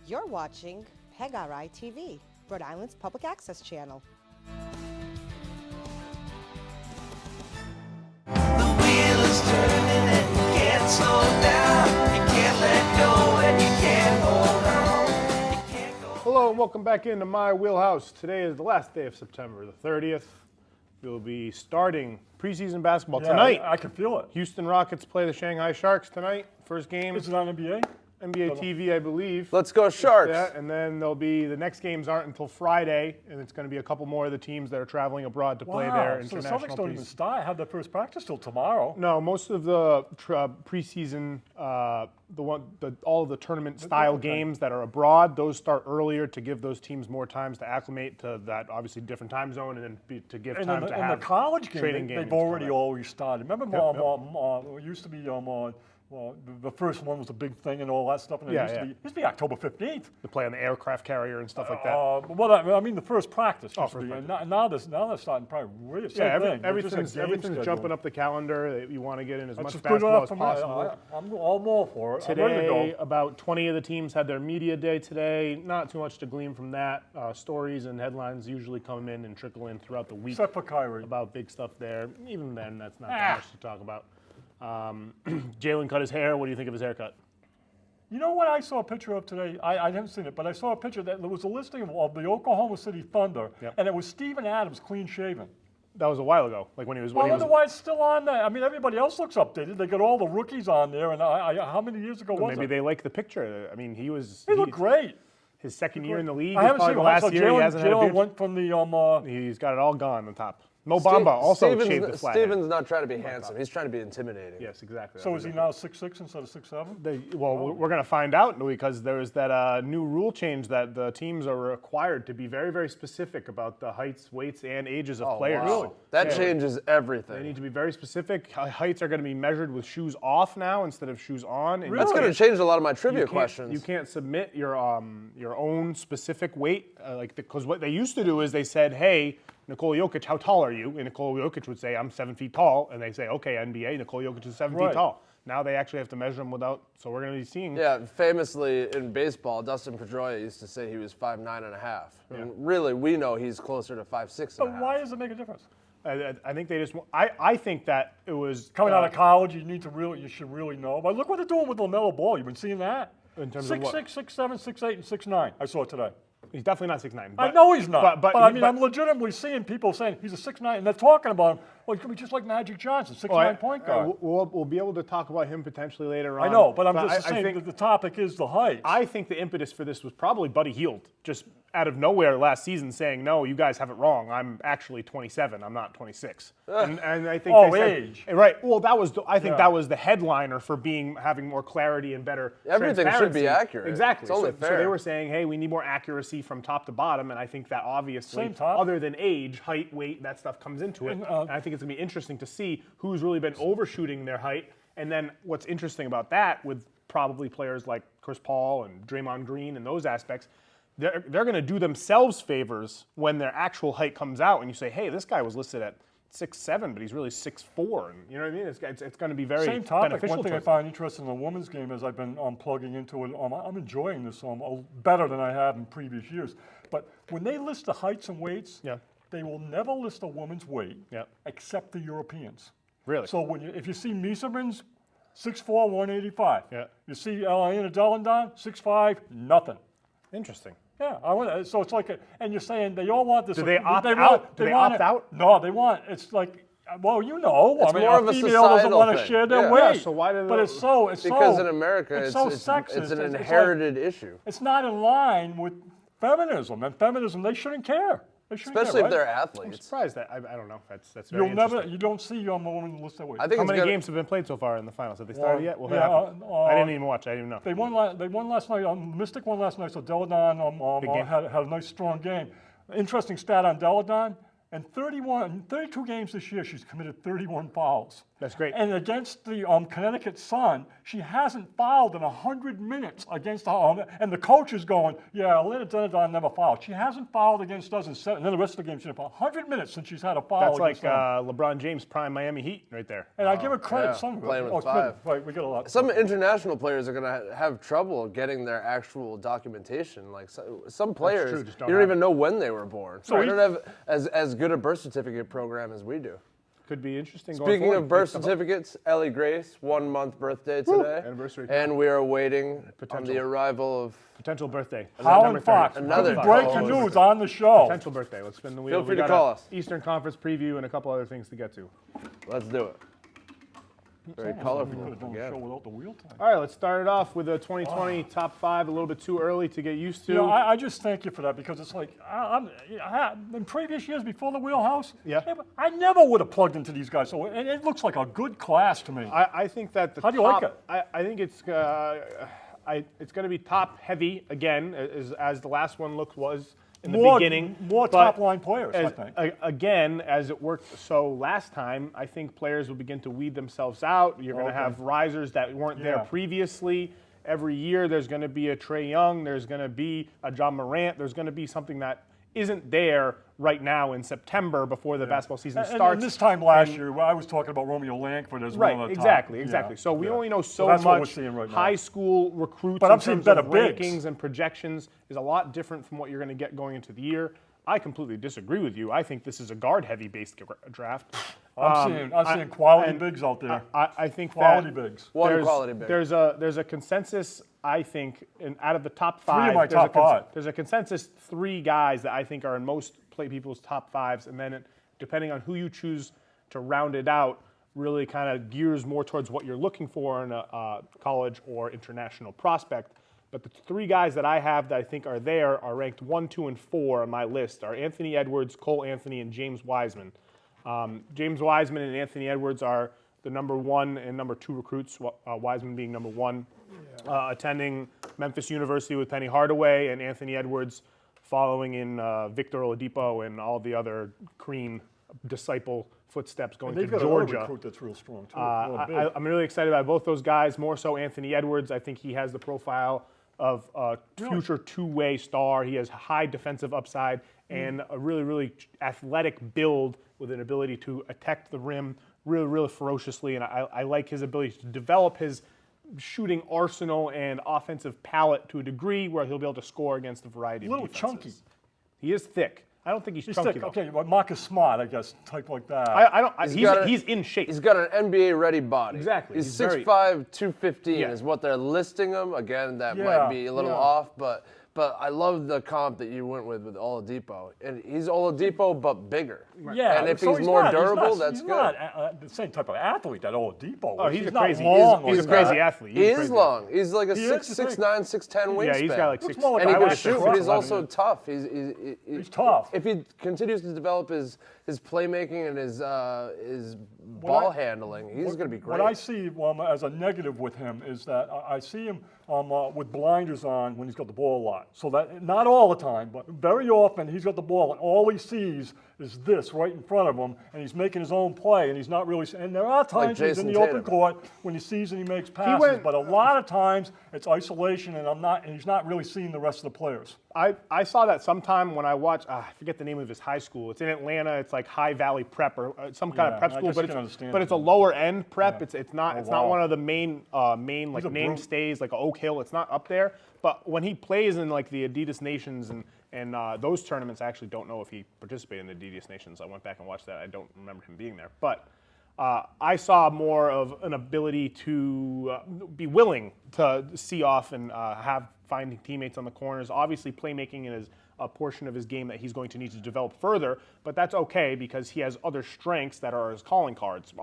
You're watching PEGRI TV, Rhode Island's public access channel. The wheel is turning and you can't slow it down. You can't let go and you can't hold on. You can't go. Hello and welcome back into my Wheelhouse. Today is the last day of September the 30th. We'll be starting preseason basketball tonight. I can feel it. Houston Rockets play the Shanghai Sharks tonight. First game. Is it on NBA? NBA TV, I believe. Let's go Sharks. Yeah, and then there'll be the next games aren't until Friday, and it's going to be a couple more of the teams that are traveling abroad to play their So the international Celtics don't even start. Have their first practice till tomorrow. No, most of the preseason, all of the tournament style games that are abroad, those start earlier to give those teams more times to acclimate to that obviously different time zone, and then to give time to have the college training game. games. They've already always started. Remember, Yep. it used to be the first one was the big thing and all that stuff, and it used to be October 15th. To play on the aircraft carrier and stuff like that. Well, I mean the first practice. Used to first be, practice. and now they're starting probably really same Yeah, thing. everything's schedule. jumping up the calendar. You want to get in as That's much just good basketball enough as for me. possible. I'm all for it. I'm ready to Today, go. about 20 of the teams had their media day today. Not too much to glean from that. Stories and headlines usually come in and trickle in throughout the week Except for Kyrie. about big stuff there. Even then, that's not that much to talk about. Jalen cut his hair. What do you think of his haircut? You know what I saw a picture of today? I haven't seen it, but I saw a picture that there was a listing of the Oklahoma City Thunder, Yep. and it was Steven Adams clean shaven. That was a while ago, like when he was. Well, I wonder why it's still on there. I mean, everybody else looks updated. They got all the rookies on there, and how many years ago was Maybe it? they like the picture. I mean, he looked great. His second year in the league. I haven't seen the him. last So year he hasn't had a Jalen beard. went from the. He's got it all gone on top. Mo Bamba also shaved the flat. Steven's not trying to be handsome. He's trying to be intimidating. Yes, exactly. So is he now 6'6" instead of 6'7"? Well, we're going to find out because there's that new rule change that the teams are required to be very, very specific about the heights, weights, and ages of players. Wow. That changes everything. They need to be very specific. Heights are going to be measured with shoes off now instead of shoes on. And That's going to change a lot of my trivia you questions. can't submit your own specific weight, because what they used to do is they said, "Hey, Nikola Jokic, how tall are you?" And Nikola Jokic would say, "I'm 7 feet tall," and they say, "Okay, NBA, Nikola Jokic is 7 feet tall." Now they actually have to measure him without. So we're going to be seeing. Yeah, famously in baseball, Dustin Pedroia used to say he was 5'9.5". And really, we know he's closer to 5'6.5". But why does it make a difference? I think they just. I think that it was Coming out of college, you should really know. But look what they're doing with LaMelo Ball. You've been seeing that? In terms of what? 6'6", 6'7", 6'8", and 6'9". I saw it today. He's definitely not 6'9". I know he's not. But I mean, but- I'm legitimately seeing people saying he's a 6'9", and they're talking about him. Well, he could be just like Magic Johnson, 6'9" point guard. We'll be able to talk about him potentially later on. I know, but I'm just I saying think- that the topic is the height. I think the impetus for this was probably Buddy Hield, just out of nowhere last season saying, "No, you guys have it wrong. I'm actually 27. I'm not 26." And I think they said, age. Right. Well, I think that was the headliner for having more clarity and better Everything should be transparency. accurate. Exactly. It's only So fair. they were saying, "Hey, we need more accuracy from top to bottom," and I think that obviously, Same top. other than age, height, weight, that stuff comes into it. And, And I think it's gonna be interesting to see who's really been overshooting their height. And then what's interesting about that, with probably players like Chris Paul and Draymond Green and those aspects, they're going to do themselves favors when their actual height comes out, and you say, "Hey, this guy was listed at 6'7", but he's really 6'4", and you know what I mean? It's going to be very Same topic. beneficial. One thing to I us. find interesting in the women's game is I've been plugging into it. I'm enjoying this better than I have in previous years. But when they list the heights and weights, they will never list a woman's weight except the Europeans. Really? So if you see Mieserman's 6'4", 185. Yeah. You see Elena Delandon, 6'5", nothing. Interesting. Yeah, so it's like, and you're saying they all want this. Do they opt want- out? Do they want opt out? No, they want. It's like, well, you know, It's more of a female doesn't societal want to thing. share their Yeah. weight. Yeah, so why do But they- it's so Because in America, it's it's so sexist. it's an It's like- inherited issue. It's not in line with feminism, and feminism they shouldn't care. They shouldn't Especially care, if they're right? I'm athletes. surprised that I don't know. That's very You'll never, interesting. you don't see a woman list that weight. I think How it's many gonna- games have been played so far in the finals? Have they started yet? What yeah, happened? I didn't even watch. I didn't even know. They won last night. Mystic won last night, so Deladon game. had a nice, strong game. Interesting stat on Deladon. In 32 games this year, she's committed 31 fouls. That's great. And against the Connecticut Sun, she hasn't fouled in 100 minutes against the and the coach is going, yeah, Elena Denadon never fouled. She hasn't fouled against us in 7, and then the rest of the game she didn't foul. 100 minutes since she's had a foul. That's like them. LeBron James prime Miami Heat right there. And I give her credit. Some playing with 5. Right, we get a lot. Some international players are going to have trouble getting their actual documentation. Like some players, true, just you don't even know when they were born. So they don't have as good a birth certificate program as we do. Could be interesting. Going Speaking forward. of birth certificates, Ellie Grace, 1 month birthday today. Anniversary. And we are waiting on the arrival of Potential birthday. Howard Fox. Another breaking news on the show. Potential birthday. Let's spin the wheel. Feel free We to got call a us. Eastern Conference preview and a couple other things to get to. Let's do it. Very colorful. Could have done the show without the wheel time. All right, let's start it off with the 2020 top 5. A little bit too early to get used to. You know, I just thank you for that because it's like in previous years before the Wheelhouse, I never would have plugged into these guys. So it looks like a good class to me. I think that the How do you top, like it? I think it's going to be top heavy again, as the last one was in the beginning. More But top-line players, I think. Again, as it worked so last time, I think players will begin to weed themselves out. You're going to have risers that weren't there previously. Every year there's going to be a Trae Young, there's going to be a John Morant, there's going to be something that isn't there right now in September before the basketball season starts. And this time last year, I was talking about Romeo Langford as one of the top. Exactly. So we only know so that's what we're much. seeing right now. High school recruits But in I'm seeing terms better of bigs. rankings and projections is a lot different from what you're going to get going into the year. I completely disagree with you. I think this is a guard-heavy based draft. I'm seeing quality bigs out there. I think quality that bigs. One quality big. There's a consensus. I think out of the top 5, 3 of my top 5. There's a consensus 3 guys that I think are in most people's top 5s, and then depending on who you choose to round it out, really kind of gears more towards what you're looking for in a college or international prospect. But the 3 guys that I have that I think are there are ranked 1, 2, and 4 on my list are Anthony Edwards, Cole Anthony, and James Wiseman. James Wiseman and Anthony Edwards are the number 1 and number 2 recruits, Wiseman being number 1, attending Memphis University with Penny Hardaway, and Anthony Edwards following in Victor Oladipo and all the other Crean disciple footsteps going to They've got Georgia. another recruit that's real strong, too. I'm really excited about both those guys, more so Anthony Edwards. I think he has the profile of a future two-way star. He has high defensive upside and a really, really athletic build with an ability to attack the rim really, really ferociously. And I like his ability to develop his shooting arsenal and offensive palette to a degree where he'll be able to score against a variety of defenses. chunky. He is thick. I don't think he's chunky, thick. though. Okay, well, Marcus Smart, I guess, type like that. He's in shape. He's got an NBA-ready body. Exactly. He's He's 6'5", 215 is what they're listing him. Again, that might be a little off, but I love the comp that you went with Oladipo. And he's Oladipo, but bigger. Yeah, and if so he's more not- durable, he's that's not, good. the same type of athlete that Oladipo. Oh, he's a not crazy. long He's a like crazy that. athlete. He is long. He's like a He is, 6'9", 6'10" wingspan. Yeah, he's got like Looks 6. more like And he I can like shoot, the but he's front also running. tough. He's tough. If he continues to develop his playmaking and his ball handling, he's going to be great. What I see as a negative with him is that I see him with blinders on when he's got the ball a lot. So that not all the time, but very often he's got the ball and all he sees is this right in front of him, and he's making his own play, and he's not really. And there are times he's in Jason the open Tatum. court when he sees and he makes passes, but a lot of times it's isolation, and he's not really seeing the rest of the players. I saw that sometime when I watched, I forget the name of his high school. It's in Atlanta. It's like High Valley Prep or some kind of prep I school, guess but you can understand it's it. a lower end prep. Yeah. It's not wow. one of the main like a name brute. stays like Oak Hill. It's not up there. But when he plays in like the Adidas Nations and those tournaments, I actually don't know if he participated in the Adidas Nations. I went back and watched that. I don't remember him being there, but. I saw more of an ability to be willing to see off and finding teammates on the corners. Obviously, playmaking is a portion of his game that he's going to need to develop further, but that's okay because he has other strengths that are his calling cards.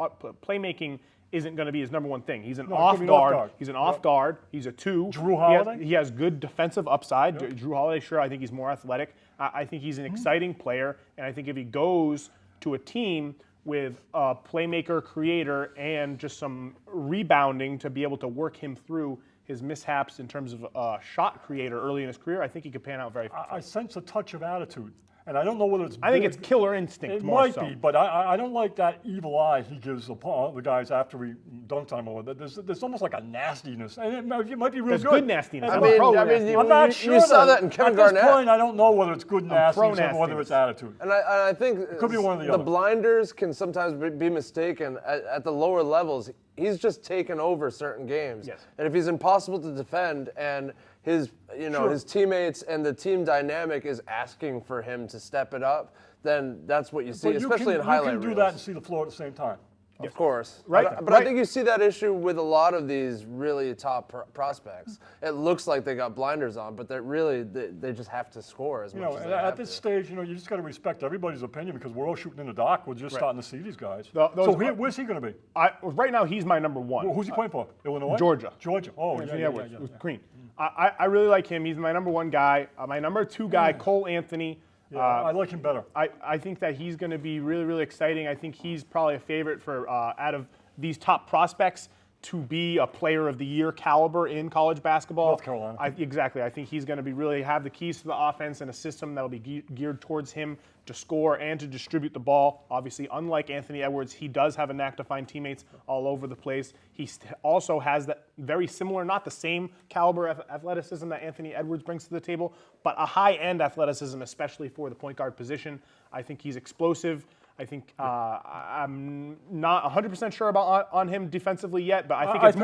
Playmaking isn't going to be his number 1 thing. He's an off guard. He's an off guard. He's a 2. Jrue Holiday? He has good defensive upside. Jrue Holiday, sure. I think he's more athletic. I think he's an exciting player, and I think if he goes to a team with a playmaker, creator, and just some rebounding to be able to work him through his mishaps in terms of shot creator early in his career, I think he could pan out very fast. I sense a touch of attitude. And I don't know whether it's I think it's killer instinct. It more might so. be, but I don't like that evil eye he gives the guys after he dunks on them. There's almost like a nastiness, and it might be real There's good. good nastiness. I I'm mean, pro-nasty. I'm not sure. You saw that in Kevin At Garnett. this point, I don't know whether it's good nastiness or whether pro-nastiness. it's attitude. And I think It could be one or the other. blinders can sometimes be mistaken at the lower levels. He's just taken over certain games. Yes. And if he's impossible to defend and his his teammates and the team dynamic is asking for him to step it up, then that's what you see, But especially in highlight you can do reels. that and see the floor at the same time. Of course. Right, But right. I think you see that issue with a lot of these really top prospects. It looks like they got blinders on, but they just have to score as much as they At have this to. stage, you just got to respect everybody's opinion because we're all shooting in the dark. We're just starting to see these guys. Where's he going to be? Right now, he's my number one. Who's he playing for? Illinois? Georgia. Georgia. Oh, Anthony yeah, Edwards yeah. with Green. I really like him. He's my number one guy. My number two guy, Cole Anthony. Yeah, I like him better. I think that he's going to be really, really exciting. I think he's probably a favorite for out of these top prospects to be a player of the year caliber in college basketball. North Carolina. Exactly. I think he's going to be really have the keys to the offense and a system that will be geared towards him to score and to distribute the ball. Obviously, unlike Anthony Edwards, he does have a knack to find teammates all over the place. He also has that very similar, not the same caliber of athleticism that Anthony Edwards brings to the table, but a high-end athleticism, especially for the point guard position. I think he's explosive. I think I'm not 100% sure about on him defensively yet, but I think it's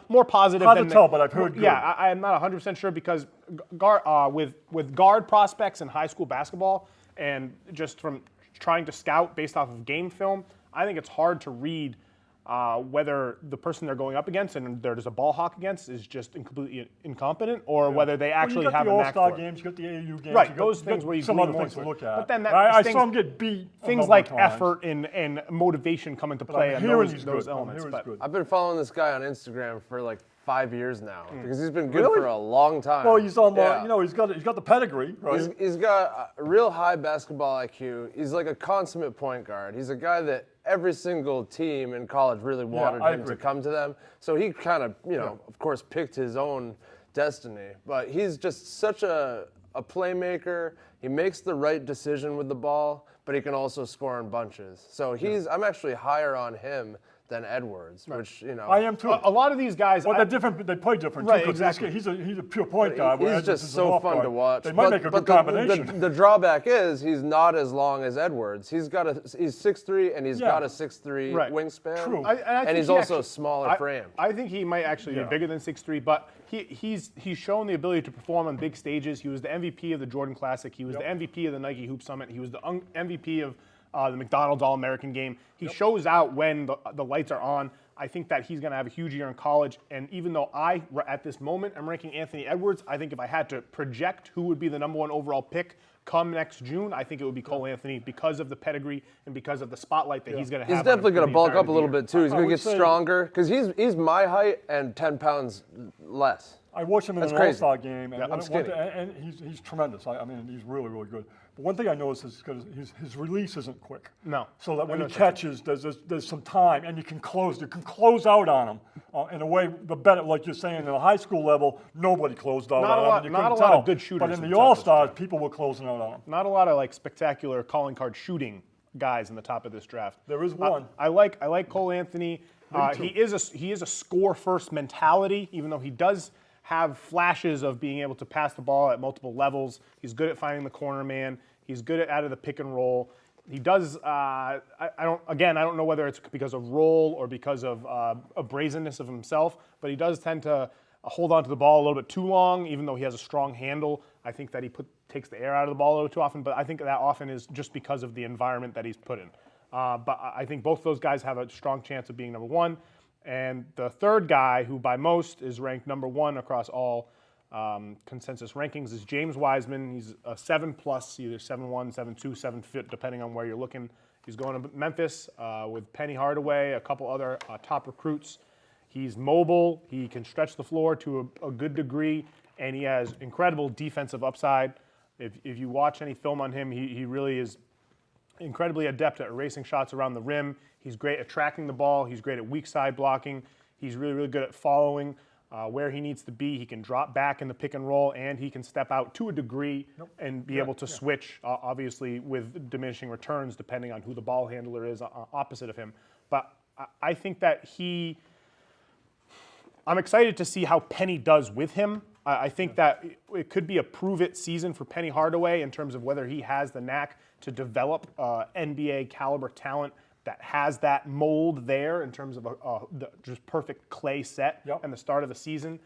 more positive. Hard to tell, but I've heard good. Yeah, I'm not 100% sure because with guard prospects in high school basketball and just from trying to scout based off of game film, I think it's hard to read whether the person they're going up against and there's a ball hawk against is just completely incompetent or whether they actually have a knack for it. You got the All-Star games, you got the AAU games. Right, those things where you some glean other more things to into it. look at. But then I saw him get beat. Things like effort and motivation come into play and those elements. I've been following this guy on Instagram for like 5 years now because he's been good for a long time. Well, he's on he's got the pedigree, right? He's got a real high basketball IQ. He's like a consummate point guard. He's a guy that every single team in college really wanted him to come to them. So he kind of, of course, picked his own destiny. But he's just such a playmaker. He makes the right decision with the ball, but he can also score in bunches. So I'm actually higher on him than Edwards, which I am too. A lot of these guys, they're different. They play different right, too. Exactly. He's a pure point guard. He's just so fun to watch. They might make a good combination. The drawback is he's not as long as Edwards. He's 6'3" and he's got a 6'3" wingspan. True. And he's also smaller frame. I think he might actually be bigger than 6'3", but he's shown the ability to perform on big stages. He was the MVP of the Jordan Classic. He was the MVP of the Nike Hoop Summit. He was the MVP of the McDonald's All-American game. He shows out when the lights are on. I think that he's going to have a huge year in college. And even though at this moment, I'm ranking Anthony Edwards, I think if I had to project who would be the number one overall pick come next June, I think it would be Cole Anthony because of the pedigree and because of the spotlight that he's going to have. He's definitely going to bulk up a little bit too. He's going to get stronger because he's my height and 10 pounds less. I watched him in an All-Star game, and, I'm he's tremendous. I mean, he's really, really good. But one thing I noticed is his release isn't quick. No. So that when he catches, there's some time, and you can close out on him in a way. The better, like you're saying, at a high school level, nobody closed out on him. Not a lot of good shooters. But in the All-Stars, people were closing out on him. Not a lot of spectacular calling card shooting guys in the top of this draft. There is one. I like Cole Anthony. He is a score first mentality, even though he does have flashes of being able to pass the ball at multiple levels. He's good at finding the corner man. He's good at out of the pick and roll. He does. I don't know whether it's because of role or because of a brazenness of himself, but he does tend to hold on to the ball a little bit too long, even though he has a strong handle. I think that he takes the air out of the ball a little too often, but I think that often is just because of the environment that he's put in. But I think both those guys have a strong chance of being number one. And the third guy, who by most is ranked number one across all consensus rankings, is James Wiseman. He's a 7+, either 7'1", 7'2", 7 foot, depending on where you're looking. He's going to Memphis with Penny Hardaway, a couple other top recruits. He's mobile. He can stretch the floor to a good degree, and he has incredible defensive upside. If you watch any film on him, he really is incredibly adept at erasing shots around the rim. He's great at tracking the ball. He's great at weak side blocking. He's really, really good at following. where he needs to be. He can drop back in the pick and roll, and he can step out to a degree and be able to switch, obviously with diminishing returns depending on who the ball handler is opposite of him. But I think that I'm excited to see how Penny does with him. I think that it could be a prove-it season for Penny Hardaway in terms of whether he has the knack to develop NBA caliber talent that has that mold there in terms of the just perfect clay set and the start of the season.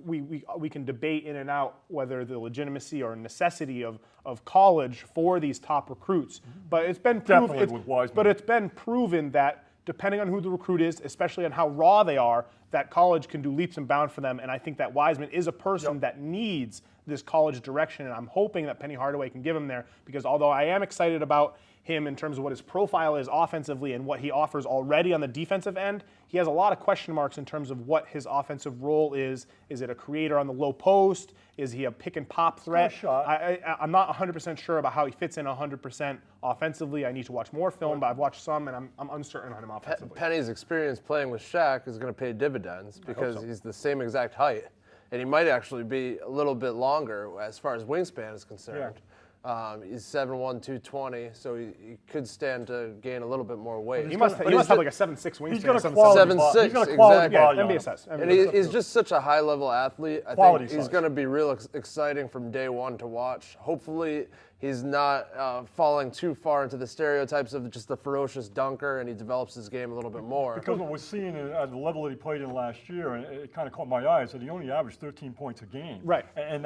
We can debate in and out whether the legitimacy or necessity of college for these top recruits, but it's been proven that depending on who the recruit is, especially on how raw they are, that college can do leaps and bounds for them. And I think that Wiseman is a person that needs this college direction, and I'm hoping that Penny Hardaway can give him there, because although I am excited about him in terms of what his profile is offensively and what he offers already on the defensive end, he has a lot of question marks in terms of what his offensive role is. Is it a creator on the low post? Is he a pick and pop threat? I'm not 100% sure about how he fits in 100% offensively. I need to watch more film, but I've watched some, and I'm uncertain on him offensively. Penny's experience playing with Shaq is going to pay dividends because he's the same exact height, and he might actually be a little bit longer as far as wingspan is concerned. He's 7'1", 220, so he could stand to gain a little bit more weight. He must have like a 7'6" wingspan. He's got a quality 7'6", He's got a quality exactly. body. NBA says. And he's just such a high-level athlete. I think he's going to be real exciting from day one to watch. Hopefully, he's not falling too far into the stereotypes of just the ferocious dunker, and he develops his game a little bit more. Because what we're seeing at the level that he played in last year, and it kind of caught my eye, is that he only averaged 13 points a game. Right. And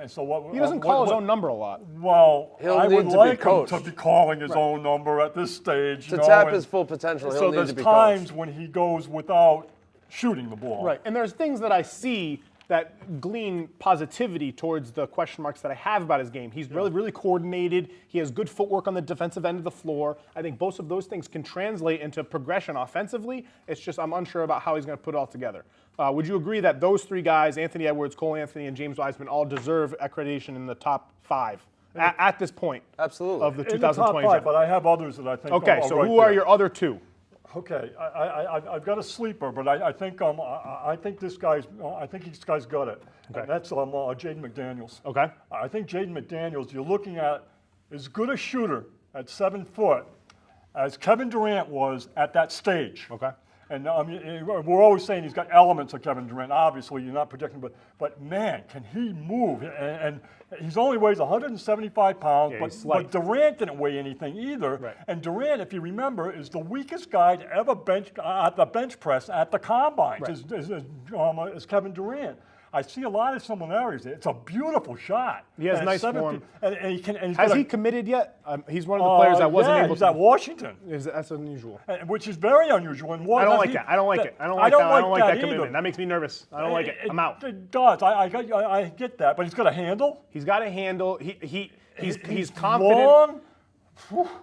so what? He doesn't call his own number a lot. Well, I would like him to be calling his own number at this stage. To tap his full potential, he'll need to be coached. So there's times when he goes without shooting the ball. Right, and there's things that I see that glean positivity towards the question marks that I have about his game. He's really coordinated. He has good footwork on the defensive end of the floor. I think both of those things can translate into progression offensively. It's just I'm unsure about how he's going to put it all together. Would you agree that those three guys, Anthony Edwards, Cole Anthony, and James Wiseman, all deserve accreditation in the top 5 at this point? Absolutely. Of the In the 2020 top 5, but I have others that I think Okay, are so right who are there. your other two? Okay, I've got a sleeper, but I think this guy's got it. Okay. And that's Jaden McDaniels. Okay. I think Jaden McDaniels, you're looking at as good a shooter at 7 foot as Kevin Durant was at that stage. Okay. And we're always saying he's got elements of Kevin Durant. Obviously, you're not projecting, but man, can he move? And he's only weighs 175 pounds, but Durant didn't weigh anything either. Right. And Durant, if you remember, is the weakest guy to ever bench at the bench press at the combines. Right. Is Kevin Durant. I see a lot of similarities there. It's a beautiful shot. He has nice form. Has he committed yet? He's one of the players that wasn't able to. He's at Washington. That's unusual. Which is very unusual. And I don't like that. I don't like that commitment. That makes me nervous. I don't like it. I'm out. It does. I get that. But he's got a handle. He's got a handle. He's confident. Long.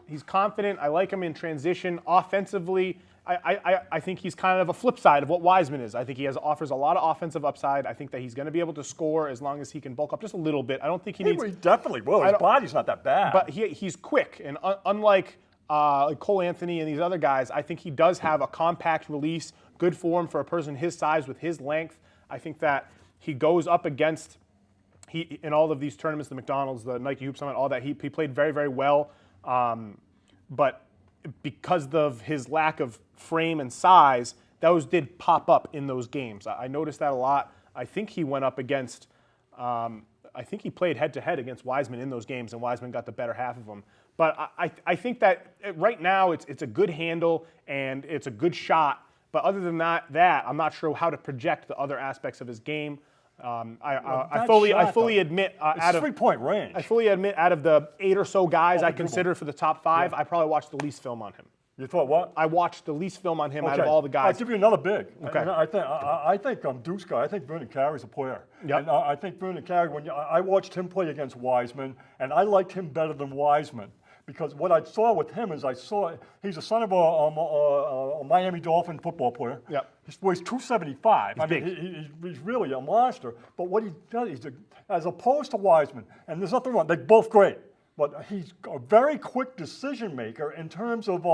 He's confident. I like him in transition. Offensively, I think he's kind of a flip side of what Wiseman is. I think he offers a lot of offensive upside. I think that he's going to be able to score as long as he can bulk up just a little bit. I don't think he needs. He definitely will. His body's not that bad. But he's quick, and unlike Cole Anthony and these other guys, I think he does have a compact release, good form for a person his size with his length. I think that he goes up against in all of these tournaments, the McDonald's, the Nike Hoop Summit, all that. He played very, very well, but because of his lack of frame and size, those did pop up in those games. I noticed that a lot. I think he went up against, I think he played head-to-head against Wiseman in those games, and Wiseman got the better half of him. But I think that right now it's a good handle and it's a good shot. But other than that, I'm not sure how to project the other aspects of his game. I fully admit out of 3-point range. I fully admit out of the 8 or so guys I consider for the top 5, I probably watched the least film on him. You thought what? I watched the least film on him out of all the guys. I'll give you another big. Okay. I think Duke's guy. I think Vernon Carey's a player. Yep. And I think Vernon Carey. I watched him play against Wiseman, and I liked him better than Wiseman. Because what I saw with him is he's the son of a Miami Dolphin football player. Yep. He weighs 275. He's big. He's really a monster. But what he does, as opposed to Wiseman, and there's nothing wrong, they're both great. but he's a very quick decision maker in terms of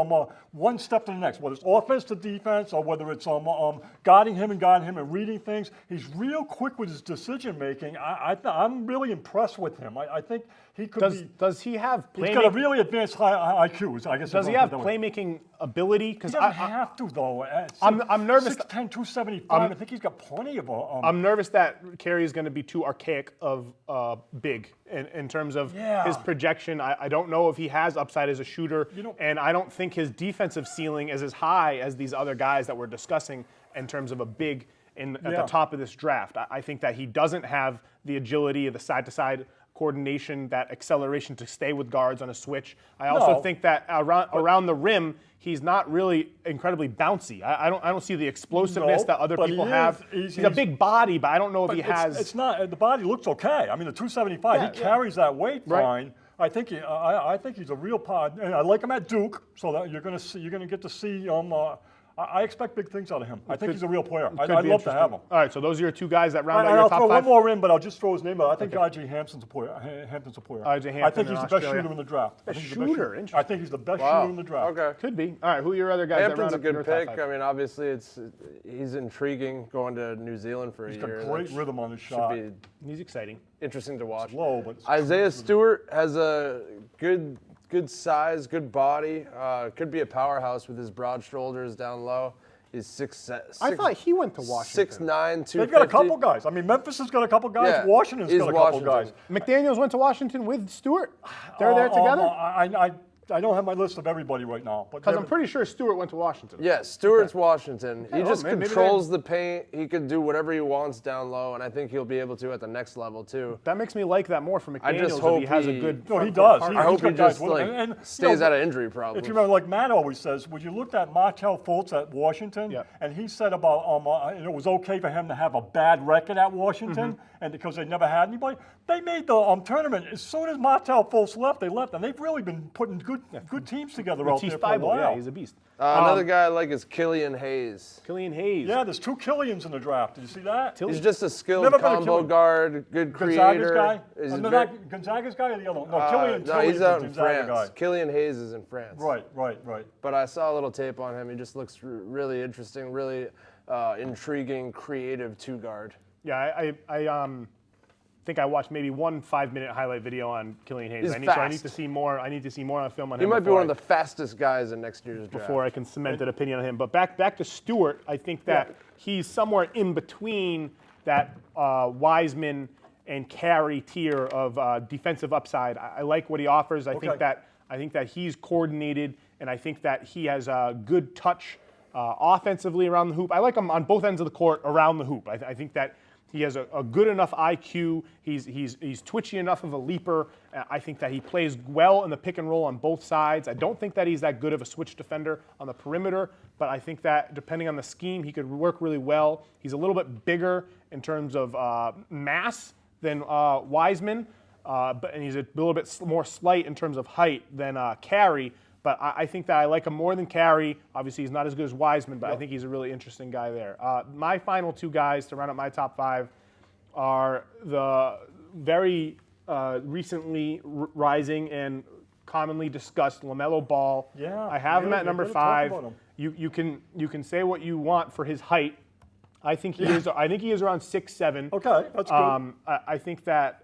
one step to the next, whether it's offense to defense or whether it's guarding him and reading things. He's real quick with his decision making. I'm really impressed with him. I think he could Does he have playmaking? He's got a really advanced high IQ. I guess. Does he have playmaking ability? He doesn't have to though. I'm nervous. 6'10", 275. I think he's got plenty of. I'm nervous that Carey is going to be too archaic of big in terms of his projection. I don't know if he has upside as a shooter, and I don't think his defensive ceiling is as high as these other guys that we're discussing in terms of a big at the top of this draft. I think that he doesn't have the agility of the side-to-side coordination, that acceleration to stay with guards on a switch. I also think that around the rim, he's not really incredibly bouncy. I don't see the explosiveness that other people have. He's a big body, but I don't know if he has. It's not. The body looks okay. I mean, the 275, he carries that weight fine. I think he's a real pod, and I like him at Duke. So that you're going to get to see I expect big things out of him. I think he's a real player. I'd love to have him. All right, so those are your two guys that round out your I'll top throw five. one more in, but I'll just throw his name out. I think I.J. Hampton's a player. Hampton's a player. I.J. Hampton I think he's the best Australia. shooter in the draft. Best shooter? Interesting. I think he's the best shooter in the draft. Okay. Could be. All right, who are your other guys Hampton's that round a up your good top pick. five? I mean, obviously, he's intriguing going to New Zealand for a He's year. got great rhythm on his shot. Should be He's exciting. interesting to watch. It's low, but Isaiah Stewart has a good size, good body. Could be a powerhouse with his broad shoulders down low. He's 6'6". I thought he went to Washington. 6'9", 250. they've got a couple guys. I mean, Memphis has got a couple guys. Yeah, Washington's is got a couple Washington. guys. McDaniels went to Washington with Stewart. They're there together? I don't have my list of everybody right now, but Because I'm pretty sure Stewart went to Washington. Yeah, Stewart's Washington. He just maybe controls the paint. He can do whatever he wants down low, and I think he'll be able to at the next level too. That makes me like that more for I McDaniels just if hope he has a he- good. No, he does. I hope he just stays out of injury problems. If you remember, like Matt always says, when you looked at Martell Fultz at Washington, and he said about it was okay for him to have a bad record at Washington, and because they never had anybody, they made the tournament as soon as Martell Fultz left. They left, and they've really been putting good teams together out there for a while. Yeah, he's a beast. Another guy I like is Killian Hayes. Killian Hayes. Yeah, there's two Killians in the draft. Did you see that? He's just a skilled Never been a combo Killian. guard, good Gonzaga's creator. guy? He's No, very- not Gonzaga's guy or the other one? No, Killian. no, he's out in Gonzaga France. guy. Killian Hayes is in France. Right. But I saw a little tape on him. He just looks really interesting, really intriguing, creative two-guard. Yeah, I think I watched maybe one 5-minute highlight video on Killian Hayes. He's I need fast. to see more. I need to see more on film on He him. might be one of the fastest guys in next year's draft. Before I can cement an opinion on him. But back to Stewart, I think that he's somewhere in between that Wiseman and Carey tier of defensive upside. I like what he offers. I think that he's coordinated, and I think that he has a good touch offensively around the hoop. I like him on both ends of the court around the hoop. I think that he has a good enough IQ. He's twitchy enough of a leaper. I think that he plays well in the pick and roll on both sides. I don't think that he's that good of a switch defender on the perimeter, but I think that depending on the scheme, he could work really well. He's a little bit bigger in terms of mass than Wiseman, and he's a little bit more slight in terms of height than Carey. But I think that I like him more than Carey. Obviously, he's not as good as Wiseman, but I think he's a really interesting guy there. My final two guys to round up my top five are the very recently rising and commonly discussed LaMelo Ball. Yeah, I have him at number we're gonna 5. talk about him. You can say what you want for his height. I think he is. I think he is around 6'7". Okay, that's good. I think that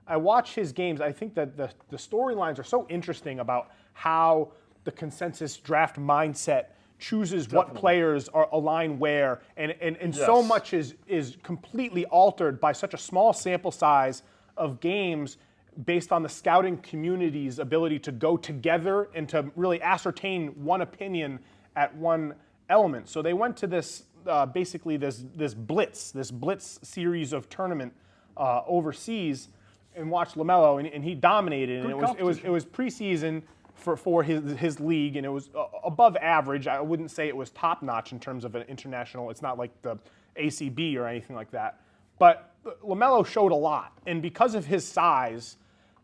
I watch his games. I think that the storylines are so interesting about how the consensus draft mindset chooses what players are align where, and so much is completely altered by such a small sample size of games based on the scouting community's ability to go together and to really ascertain one opinion at one element. So they went to this basically this blitz series of tournament overseas and watched LaMelo, and he dominated. And it was preseason for his league, and it was above average. I wouldn't say it was top notch in terms of an international. It's not like the ACB or anything like that. But LaMelo showed a lot, and because of his size,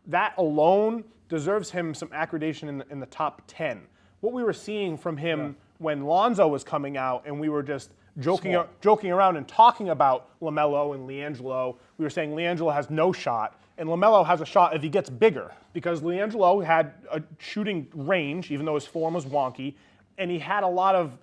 that alone deserves him some accreditation in the top 10. What we were seeing from him when Lonzo was coming out, and we were just joking around and talking about LaMelo and LiAngelo. We were saying LiAngelo has no shot, and LaMelo has a shot if he gets bigger, because LiAngelo had a shooting range, even though his form was wonky, and he had a lot of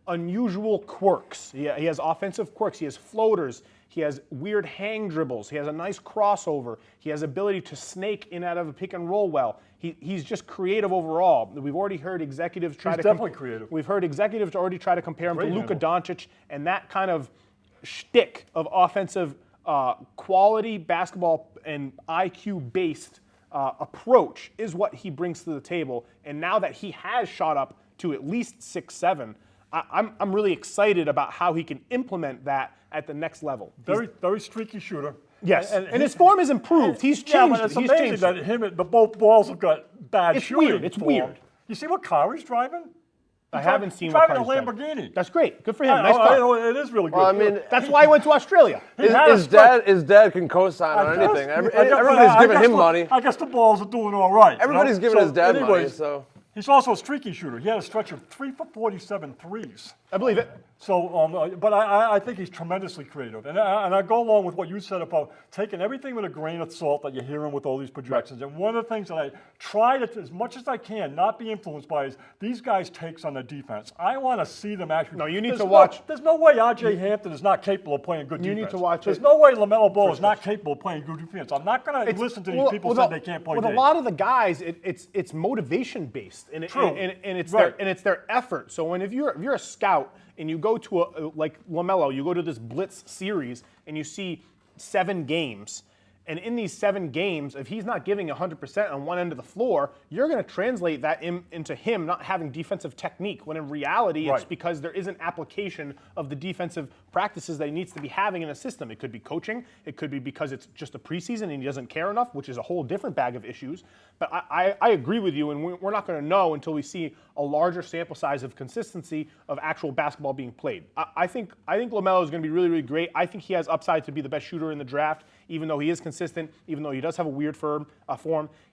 unusual quirks. He has offensive quirks. He has floaters. He has weird hang dribbles. He has a nice crossover. He has ability to snake in out of a pick and roll well. He's just creative overall. We've already heard executives try to definitely creative. We've heard executives already try to compare him to Luka Doncic, and that kind of shtick of offensive quality basketball and IQ-based approach is what he brings to the table. And now that he has shot up to at least 6'7", I'm really excited about how he can implement that at the next level. Very streaky shooter. Yes, and his form has improved. He's changed. Yeah, but it's amazing that the both balls have got bad shooting. It's weird. You see what car he's driving? I haven't seen what car he's driving. Driving a Lamborghini. That's great. Good for him. Nice car. It is really good. Well, I mean, that's why he went to Australia. His dad can co-sign on anything. Everybody's giving him money. I guess the balls are doing all right. Everybody's giving his dad money, so. He's also a streaky shooter. He had a stretch of 3 for 47 threes. I believe it. So, but I think he's tremendously creative. And I go along with what you said about taking everything with a grain of salt that you're hearing with all these projections. Right. And one of the things that I try to, as much as I can, not be influenced by is these guys' takes on their defense. I want to see them actually. No, you need to watch. There's no way R.J. Hampton is not capable of playing good defense. You need to watch There's no way LaMelo Ball is not capable of playing good defense. I'm not going to listen to these people say they can't play With a lot of the guys, it's motivation based, and it's their effort. So if you're a scout and you go to like LaMelo, you go to this blitz series and you see 7 games. And in these 7 games, if he's not giving 100% on one end of the floor, you're going to translate that into him not having defensive technique, when in reality it's because there isn't application of the defensive practices that he needs to be having in a system. It could be coaching. It could be because it's just a preseason and he doesn't care enough, which is a whole different bag of issues. But I agree with you, and we're not going to know until we see a larger sample size of consistency of actual basketball being played. I think LaMelo is going to be really, really great. I think he has upside to be the best shooter in the draft, even though he is consistent, even though he does have a weird form.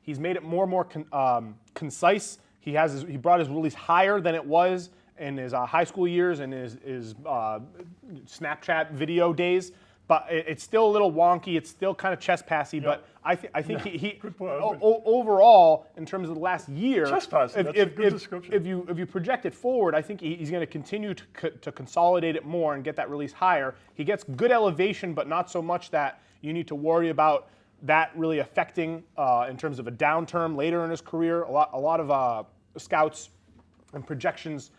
He's made it more and more concise. He brought his release higher than it was in his high school years and his Snapchat video days. But it's still a little wonky. It's still kind of chest passy. Yep. But I think he overall, in terms of the last year, chest passy. That's a good description. If you project it forward, I think he's going to continue to consolidate it more and get that release higher. He gets good elevation, but not so much that you need to worry about that really affecting in terms of a downturn later in his career. A lot of scouts and projections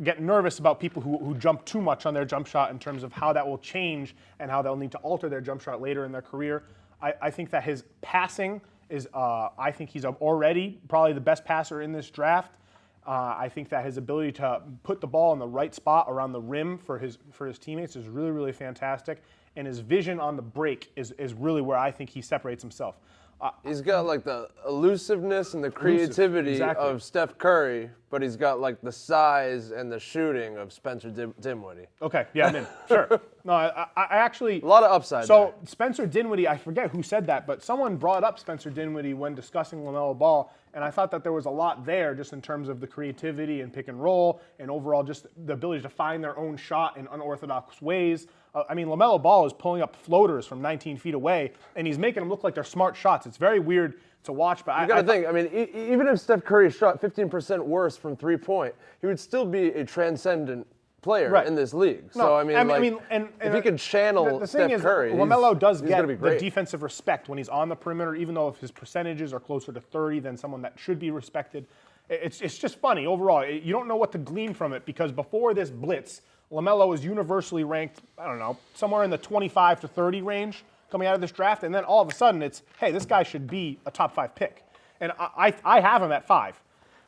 get nervous about people who jump too much on their jump shot in terms of how that will change and how they'll need to alter their jump shot later in their career. I think that his passing is, I think he's already probably the best passer in this draft. I think that his ability to put the ball in the right spot around the rim for his teammates is really, really fantastic. And his vision on the break is really where I think he separates himself. He's got like the elusiveness and the creativity of Steph Curry, but he's got like the size and the shooting of Spencer Dinwiddie. Okay, yeah, I'm in. Sure. No, I actually... A lot of upside So there. Spencer Dinwiddie, I forget who said that, but someone brought up Spencer Dinwiddie when discussing LaMelo Ball, and I thought that there was a lot there just in terms of the creativity and pick and roll and overall just the ability to find their own shot in unorthodox ways. I mean, LaMelo Ball is pulling up floaters from 19 feet away, and he's making them look like they're smart shots. It's very weird to watch. But you got to think, I mean, even if Steph Curry shot 15% worse from three-point, he would still be a transcendent player in this league. No, so, I mean, if he could channel Steph Curry, LaMelo does get the defensive respect when he's on the perimeter, even though if his percentages are closer to 30 than someone that should be respected. It's just funny overall. You don't know what to glean from it because before this blitz, LaMelo was universally ranked, I don't know, somewhere in the 25 to 30 range coming out of this draft. And then all of a sudden it's, hey, this guy should be a top 5 pick. And I have him at 5.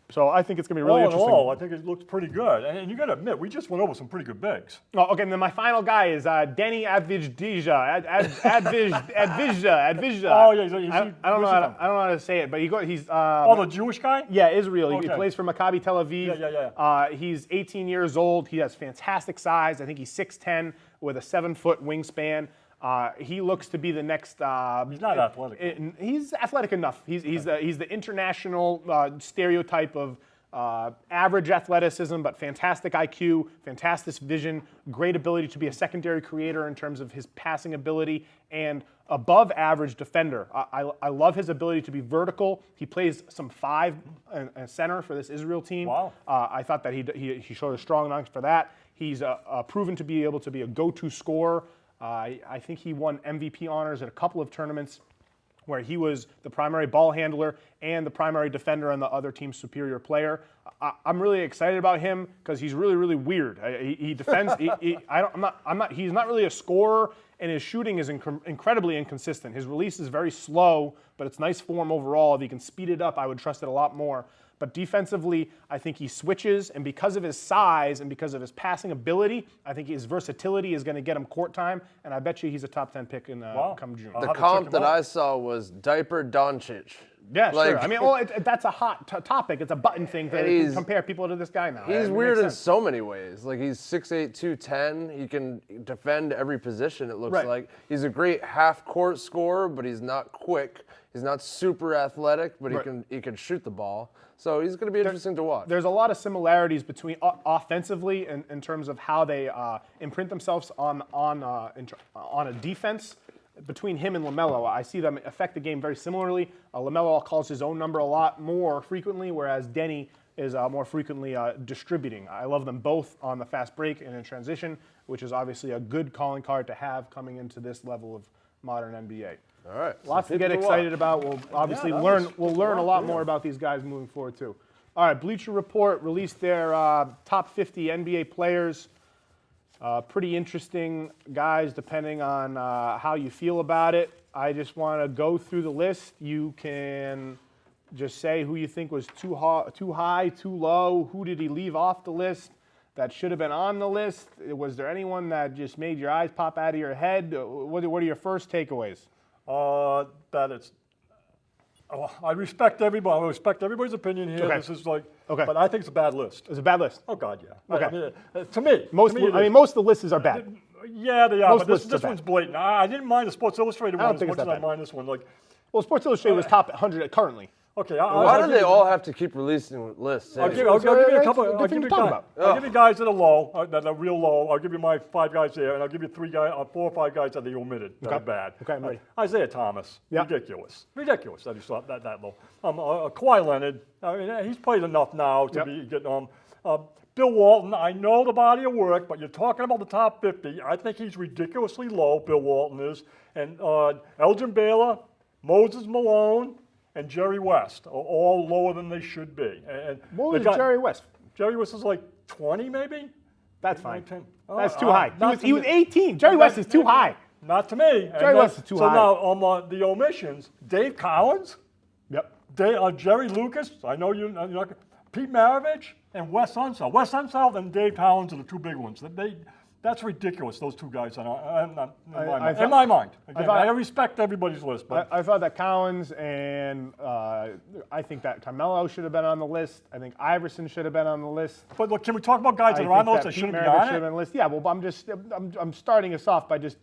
So I think it's going to be really interesting. All in all, I think it looks pretty good. And you got to admit, we just went over some pretty good bigs. Oh, okay, and then my final guy is Denny Advija. Advija. Oh, yeah. I don't know how to say it, but he's the Jewish guy? Yeah, Israel. Okay. He plays for Maccabi Tel Aviv. Yeah. He's 18 years old. He has fantastic size. I think he's 6'10" with a 7-foot wingspan. He looks to be the next. He's not athletic. He's athletic enough. He's the international stereotype of average athleticism, but fantastic IQ, fantastic vision, great ability to be a secondary creator in terms of his passing ability, and above average defender. I love his ability to be vertical. He plays some 5 center for this Israel team. Wow. I thought that he showed a strong knock for that. He's proven to be able to be a go-to scorer. I think he won MVP honors at a couple of tournaments where he was the primary ball handler and the primary defender on the other team's superior player. I'm really excited about him because he's really, really weird. He defends. He's not really a scorer, and his shooting is incredibly inconsistent. His release is very slow, but it's nice form overall. If he can speed it up, I would trust it a lot more. But defensively, I think he switches, and because of his size and because of his passing ability, I think his versatility is going to get him court time, and I bet you he's a top 10 pick in come June. The comp that I saw was Diaper Doncic. Yeah, sure. I mean, that's a hot topic. It's a button thing to compare people to this guy now. He's weird in so many ways. Like, he's 6'8", 210. He can defend every position, it looks like. He's a great half-court scorer, but he's not quick. He's not super athletic, but he can shoot the ball. So he's going to be interesting to watch. There's a lot of similarities between offensively in terms of how they imprint themselves on a defense. Between him and LaMelo, I see them affect the game very similarly. LaMelo calls his own number a lot more frequently, whereas Denny is more frequently distributing. I love them both on the fast break and in transition, which is obviously a good calling card to have coming into this level of modern NBA. All right. Lots to get excited about. We'll obviously learn a lot more about these guys moving forward too. All right, Bleacher Report released their top 50 NBA players. Pretty interesting guys depending on how you feel about it. I just want to go through the list. You can just say who you think was too high, too low. Who did he leave off the list that should have been on the list? Was there anyone that just made your eyes pop out of your head? What are your first takeaways? I respect everybody. I respect everybody's opinion here. Okay. This is but I think it's a bad list. It's a bad list. Oh God, yeah. Okay. To me, most of the lists are bad. Yeah, they are. Most But this one's blatant. I didn't mind the Sports Illustrated one as much as I mind this one. Well, Sports Illustrated was top 100 currently. Okay. Why do they all have to keep releasing lists? I'll give you a couple. I'll give you guys that are low, that are real low. I'll give you my 5 guys there, and I'll give you 4 or 5 guys that they omitted that are bad. Okay, I'm ready. Isaiah Thomas, Yep. ridiculous that he saw that low. Kawhi Leonard, I mean, he's played enough now to be getting on. Bill Walton, I know the body of work, but you're talking about the top 50. I think he's ridiculously low, Bill Walton is. And Elgin Baylor, Moses Malone, and Jerry West are all lower than they should be. And what was Jerry West? Jerry West is like 20 maybe? That's fine. 19. That's too high. He was 18. Jerry West is too high. Not to me. Jerry West is too high. So now on the omissions, Dave Cowens, Yep. Jerry Lucas, I know you're not, Pete Maravich, and Wes Unseld. Wes Unseld and Dave Cowens are the 2 big ones. That's ridiculous, those 2 guys in my mind. Again, I respect everybody's list. But I thought that Cowens and I think that Carmelo should have been on the list. I think Iverson should have been on the list. But look, can we talk about guys that are on the list that shouldn't be on it? Been on the list. Yeah, well, I'm starting us off by just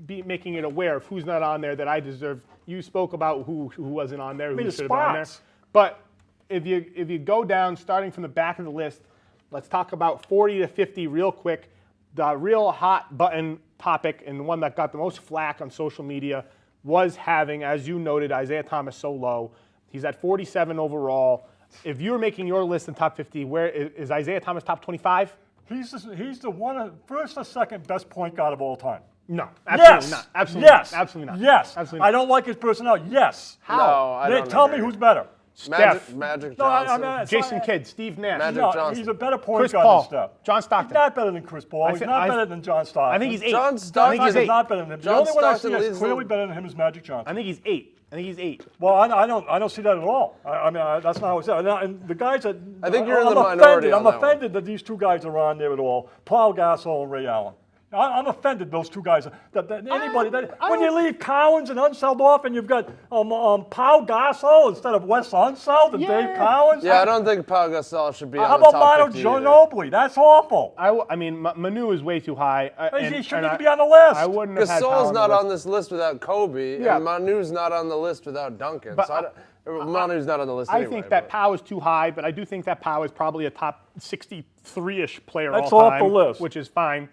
making it aware of who's not on there that I deserve. You spoke about who wasn't on there, who should have been on there. But if you go down, starting from the back of the list, let's talk about 40 to 50 real quick. The real hot button topic and the one that got the most flack on social media was having, as you noted, Isaiah Thomas so low. He's at 47 overall. If you were making your list in top 50, where is Isaiah Thomas top 25? He's the first or second best point guard of all time. No, absolutely not. Absolutely yes. not. Absolutely not. Yes. Absolutely not. I don't like his personality. Yes. How? No, I don't Tell agree. me who's better. Magic Johnson. Jason Kidd, Steve Nash. Magic Johnson. He's a better point Chris guard Paul. than Steph. John Stockton. He's not better than Chris Paul. He's not better than John Stockton. I think he's 8. John Stockton he's is not better than him. The only one I see Stockton that's clearly better than him is Magic Johnson. I think he's 8. Well, I don't see that at all. I mean, that's not how it's said. And the guys that I think you're in the minority on I'm that offended that these 2 guys are on there at all. Paul Gasol and Ray Allen. I'm offended those 2 guys. When you leave Cowens and Unseld off, and you've got Pau Gasol instead of Wes Unseld and Dave Cowens. Yeah, I don't think Pau Gasol should be on How the about top Manu 50 Ginobili? That's awful. I mean, Manu is way too high. He shouldn't even be on the list. I wouldn't have had Gasol's Powell not the on this list without Kobe, and Manu's not on the list without Duncan. But So Manu's not on the list I anyway, think that Pau is too high, but I do think that Pau is probably a top 63-ish player That's all off time, the list. which is fine.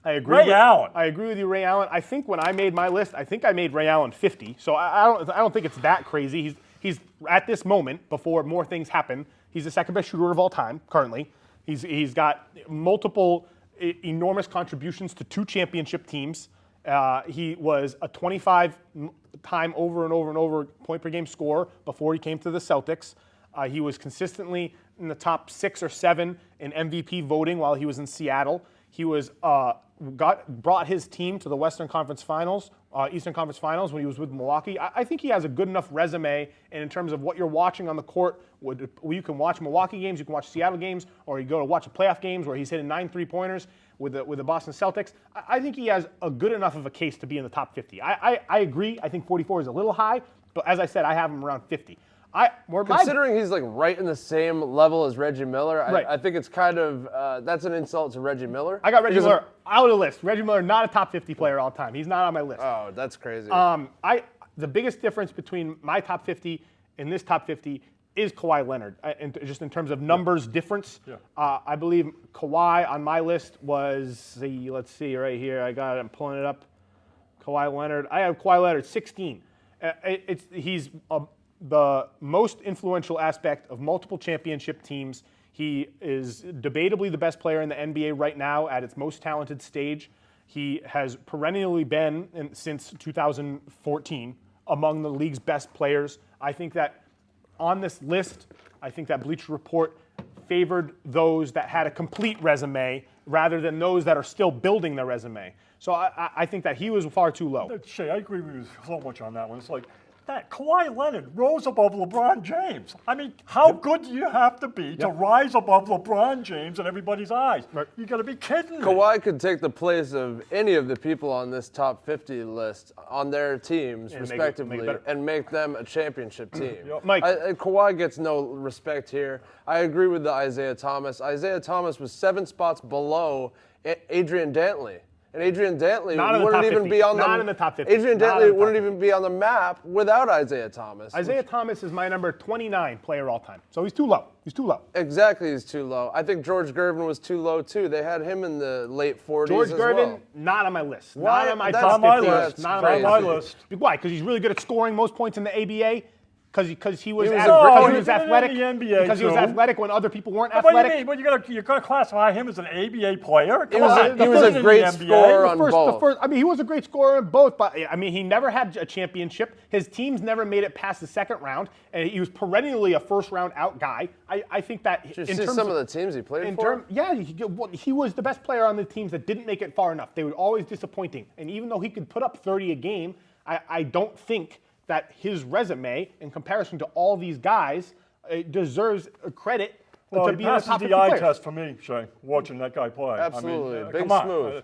I agree. Ray Allen. I agree with you, Ray Allen. I think when I made my list, I think I made Ray Allen 50. So I don't think it's that crazy. He's at this moment, before more things happen, he's the second best shooter of all time currently. He's got multiple enormous contributions to 2 championship teams. He was a 25-time over and over and over point per game scorer before he came to the Celtics. He was consistently in the top 6 or 7 in MVP voting while he was in Seattle. He was brought his team to the Eastern Conference Finals when he was with Milwaukee. I think he has a good enough resume, and in terms of what you're watching on the court, you can watch Milwaukee games, you can watch Seattle games, or you go to watch playoff games where he's hitting 9 3-pointers with the Boston Celtics. I think he has a good enough of a case to be in the top 50. I agree. I think 44 is a little high, but as I said, I have him around 50. Considering he's like right in the same level as Reggie Miller, I think it's kind of that's an insult to Reggie Miller. I got Reggie Miller out of the list. Reggie Miller, not a top 50 player all time. He's not on my list. Oh, that's crazy. The biggest difference between my top 50 and this top 50 is Kawhi Leonard, just in terms of numbers difference. Yeah. I believe Kawhi on my list was let's see right here. I got it. I'm pulling it up. Kawhi Leonard. I have Kawhi Leonard 16. He's the most influential aspect of multiple championship teams. He is debatably the best player in the NBA right now at its most talented stage. He has perennially been, since 2014, among the league's best players. I think that on this list, I think that Bleacher Report favored those that had a complete resume rather than those that are still building their resume. So I think that he was far too low. Shay, I agree with you so much on that one. It's like, that Kawhi Leonard rose above LeBron James. I mean, how good do you have to be to rise above LeBron James in everybody's eyes? Right. You got to be kidding me. Kawhi could take the place of any of the people on this top 50 list on their teams, respectively, and make them a championship team. Mike, Kawhi gets no respect here. I agree with the Isaiah Thomas. Isaiah Thomas was 7 spots below Adrian Dantley. And Adrian Dantley wouldn't even be on in the top 50. Adrian Dantley wouldn't even be on the map without Isaiah Thomas. Isaiah Thomas is my number 29 player all time. So he's too low. He's too low. Exactly, he's too low. I think George Gervin was too low too. They had him in the late 40s George as Gervin, well. Not on my list. Why? Not on my That's top 50 list. Not on my list. Why? Because he's really good at scoring most points in the ABA. Because he was athletic. Because he was athletic when other people weren't athletic. What do you mean? But you got to classify him as an ABA player. He was a great scorer on both. I mean, he was a great scorer in both, but I mean, he never had a championship. His teams never made it past the second round, and he was perennially a first-round out guy. I think that in terms of some of the teams he played for. He was the best player on the teams that didn't make it far enough. They were always disappointing, and even though he could put up 30 a game, I don't think that his resume, in comparison to all these guys, deserves credit to be in the top 50 players. Well, he passes the eye test for me, Shay, watching that guy play. Absolutely. I mean, Big smooth.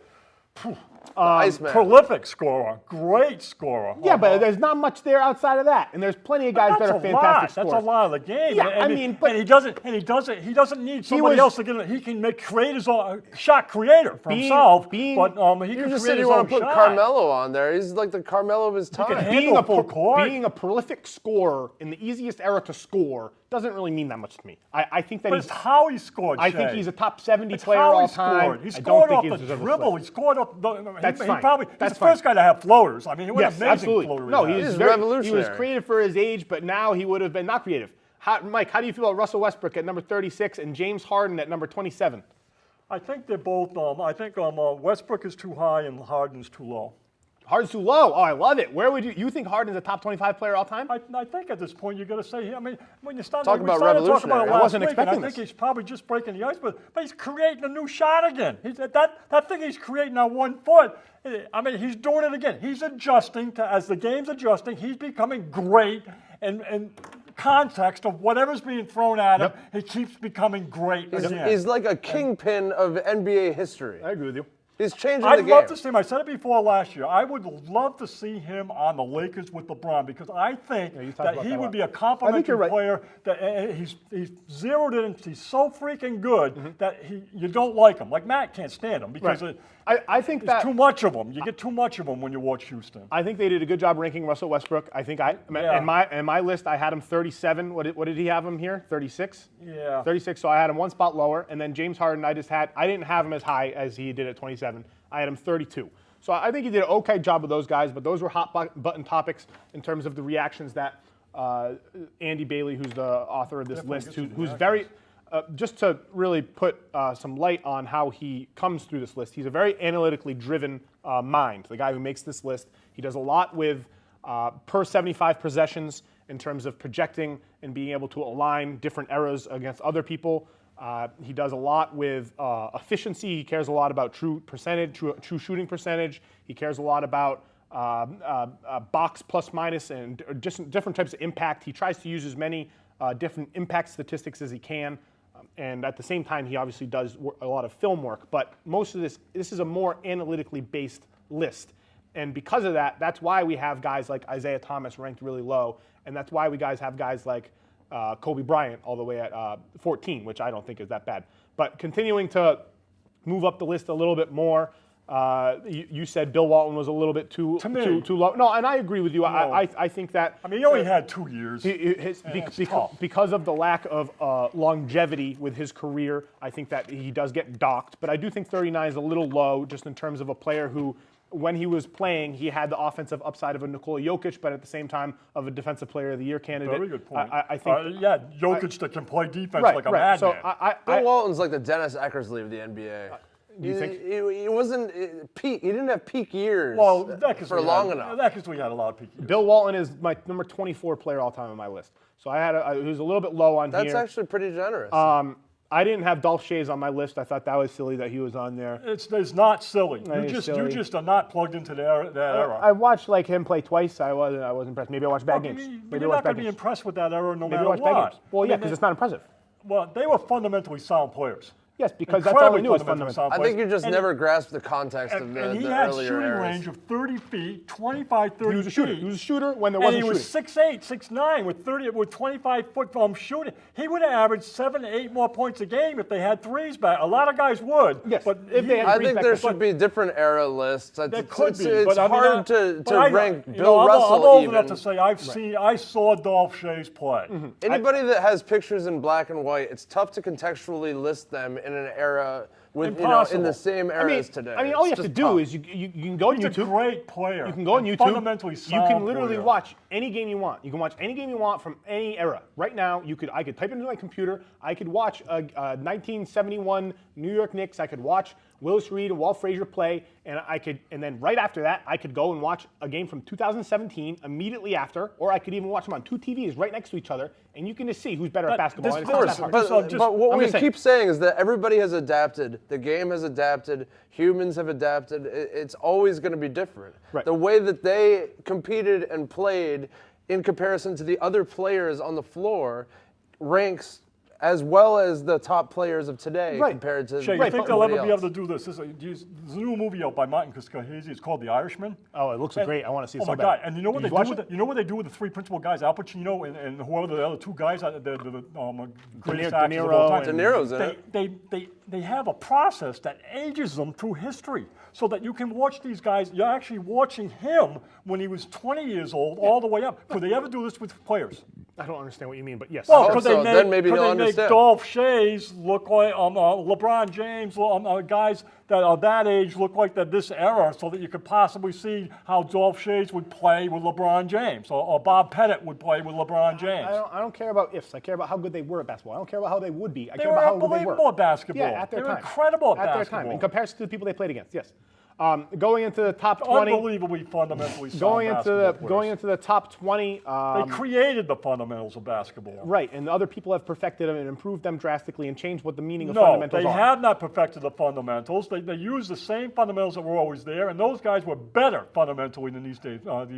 Prolific scorer, great scorer. Yeah, but there's not much there outside of that, and there's plenty of guys that are fantastic scorers. That's a lot of the game. Yeah, and he doesn't need somebody else to get it. He can create his own shot creator for himself. But he you can just create said his you own want to put shot. Carmelo on there. He's like the Carmelo of his time. Being a prolific scorer in the easiest era to score doesn't really mean that much to me. I think that it's how he scored. I think he's a top 70 player all time. He scored off the dribble. He scored off the. That's fine. He's the first guy to have floaters. I mean, he was amazing absolutely. floater. No, he's revolutionary. He was creative for his age, but now he would have been not creative. Mike, how do you feel about Russell Westbrook at number 36 and James Harden at number 27? I think they're both. I think Westbrook is too high and Harden's too low. Harden's too low. Oh, I love it. Where would you think Harden's a top 25 player all time? I think at this point you got to say. I mean, when you start talking about revolutionary, I wasn't expecting this. I think he's probably just breaking the ice, but he's creating a new shot again. That thing he's creating on 1 foot. I mean, he's doing it again. He's adjusting as the game's adjusting. He's becoming great, and context of whatever's being thrown at him, he keeps becoming great again. He's like a kingpin of NBA history. I agree with you. He's changing I'd the game. love to see him. I said it before last year. I would love to see him on the Lakers with LeBron because I think that he would be a complementary player. That he's zeroed in. He's so freaking good that you don't like him. Like Matt can't stand him because I think it's too much of him. You get too much of him when you watch Houston. I think they did a good job ranking Russell Westbrook. I think in my list I had him 37. What did he have him here? 36. Yeah. 36. So I had him one spot lower, and then James Harden I didn't have him as high as he did at 27. I had him 32. So I think he did an okay job with those guys, but those were hot button topics in terms of the reactions that Andy Bailey, who's the author of this list, who's very, just to really put some light on how he comes through this list, he's a very analytically driven mind, the guy who makes this list. He does a lot with per 75 possessions in terms of projecting and being able to align different eras against other people. He does a lot with efficiency. He cares a lot about true shooting percentage. He cares a lot about box plus minus and just different types of impact. He tries to use as many different impact statistics as he can. And at the same time, he obviously does a lot of film work. But most of this is a more analytically based list. And because of that, that's why we have guys like Isaiah Thomas ranked really low. And that's why we have guys like Kobe Bryant all the way at 14, which I don't think is that bad. But continuing to move up the list a little bit more, you said Bill Walton was a little bit too low. No, and I agree with you. No. I think that. I mean, he only had 2 years. Because of the lack of longevity with his career, I think that he does get docked. But I do think 39 is a little low, just in terms of a player who, when he was playing, he had the offensive upside of a Nikola Jokic, but at the same time of a Defensive Player of the Year candidate. Very good point. I think, Jokic that can play defense like a madman. So Bill Walton's like the Dennis Eckersley of the NBA. Do you think? He wasn't peak. He didn't have peak years for long enough. That's because we had a lot of peak years. Bill Walton is my number 24 player all time on my list. So I had he was a little bit low on here. That's actually pretty generous. I didn't have Dolph Schayes on my list. I thought that was silly that he was on there. It's not silly. You just are not plugged into that era. I watched him play twice. I was impressed. Maybe I watched bad games. But you're not going to be impressed with that era no matter what. Well, yeah, because it's not impressive. Well, they were fundamentally sound players. Yes, because that's all we knew was fundamental. I think you just never grasped the context of the earlier eras. And he had shooting range of 30 feet, 25, 30 feet. He was a shooter. He was a shooter when there wasn't shooting. And he was 6'8", 6'9", with 25-foot shooting. He would have averaged 7 to 8 more points a game if they had threes back. A lot of guys would. Yes, but I think there should be different era lists. There could be. It's hard to rank Bill Russell. I'm old enough to say I saw Dolph Schayes play. Anybody that has pictures in black and white, it's tough to contextually list them in an era in the same era as today. I mean, all you have to do is you can go on YouTube. He's a great player. You can go on YouTube. Fundamentally sound you can literally player. watch any game you want. You can watch any game you want from any era. Right now, I could type it into my computer. I could watch a 1971 New York Knicks. I could watch Willis Reed and Walt Frazier play, and then right after that, I could go and watch a game from 2017 immediately after, or I could even watch them on two TVs right next to each other, and you can just see who's better at basketball. Of course, but what we keep saying is that everybody has adapted. The game has adapted. Humans have adapted. It's always going to be different. Right. The way that they competed and played in comparison to the other players on the floor ranks as well as the top players of today compared to Shay, you think they'll ever be able to do this? There's a new movie out by Martin Scorsese. It's called The Irishman. Oh, it looks great. I want to see it so bad. Oh, my God. And you know what they do? You know what they do with the three principal guys, Al Pacino and whoever the other two guys are, the greatest actors of all time. De Niro's in it. They have a process that ages them through history so that you can watch these guys. You're actually watching him when he was 20 years old all the way up. Could they ever do this with players? I don't understand what you mean, but yes. Well, then maybe they'll make understand. Dolph Schayes look like LeBron James, guys that are that age look like they're this era, so that you could possibly see how Dolph Schayes would play with LeBron James, or Bob Pettit would play with LeBron James. I don't care about ifs. I care about how good they were at basketball. I don't care about how they would be. I they care were about how good they were. unbelievable at basketball. Yeah, at their time. They were incredible at their basketball. time, in comparison to the people they played against. Yes. Going into the top 20, unbelievably fundamentally sound going into the top 20, they created the fundamentals of basketball. Right, and other people have perfected them and improved them drastically and changed what the meaning of fundamentals are. No, they have not perfected the fundamentals. They use the same fundamentals that were always there, and those guys were better fundamentally than these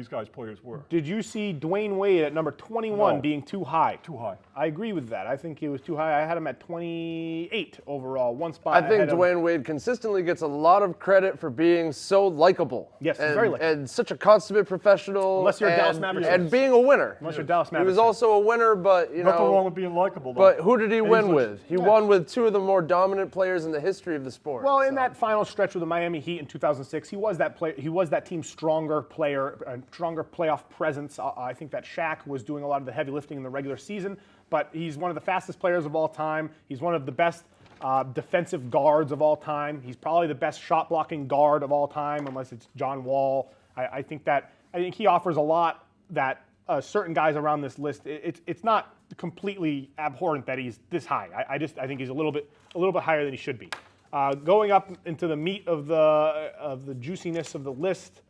guys players were. Did you see Dwayne Wade at number 21 being too high? Too high. I agree with that. I think he was too high. I had him at 28 overall, one spot. I think Dwayne Wade consistently gets a lot of credit for being so likable. Yes, and, very likable. And such a consummate professional. Unless you're a Dallas Mavericks. And being a winner. Unless you're a Dallas Mavericks. He was also a winner, but you know. Nothing wrong with being likable, though. But who did he win with? He won with two of the more dominant players in the history of the sport. Well, in that final stretch with the Miami Heat in 2006, he was that player. He was that team's stronger player, stronger playoff presence. I think that Shaq was doing a lot of the heavy lifting in the regular season, but he's one of the fastest players of all time. He's one of the best defensive guards of all time. He's probably the best shot blocking guard of all time, unless it's John Wall. I think he offers a lot that certain guys around this list. It's not completely abhorrent that he's this high. I think he's a little bit higher than he should be. Going up into the meat of the juiciness of the list,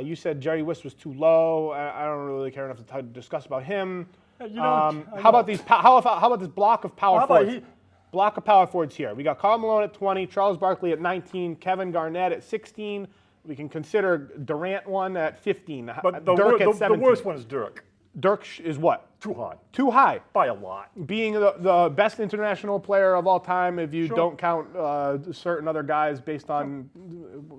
you said Jerry West was too low. I don't really care enough to discuss about him. How about this block of power forwards? Block of power forwards here. We got Karl Malone at 20, Charles Barkley at 19, Kevin Garnett at 16. We can consider Durant one at 15. But Dirk at 17. The worst one is Dirk. Dirk is what? Too high. Too high. By a lot. Being the best international player of all time, if you don't count certain other guys based on...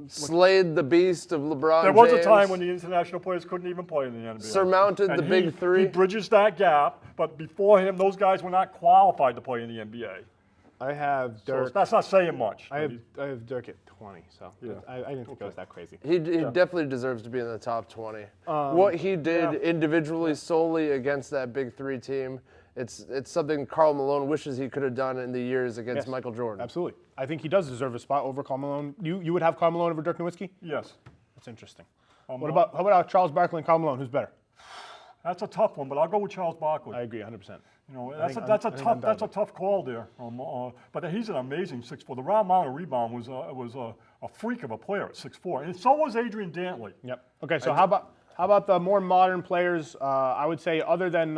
Slayed the beast of LeBron There was James. a time when the international players couldn't even play in the NBA. Surmounted the big three. He bridges that gap, but before him, those guys were not qualified to play in the NBA. I have Dirk. So that's not saying much. I have Dirk at 20, so I didn't think it was that crazy. He definitely deserves to be in the top 20. What he did individually, solely against that big three team, it's something Karl Malone wishes he could have done in the years against Michael Jordan. Absolutely. I think he does deserve a spot over Karl Malone. You would have Karl Malone over Dirk Nowitzki? Yes. That's interesting. How about Charles Barkley and Karl Malone? Who's better? That's a tough one, but I'll go with Charles Barkley. I agree 100%. You know, that's a tough call there. But he's an amazing 6'4". The raw amount of rebound was a freak of a player at 6'4", and so was Adrian Dantley. Yep. Okay, so how about the more modern players? I would say other than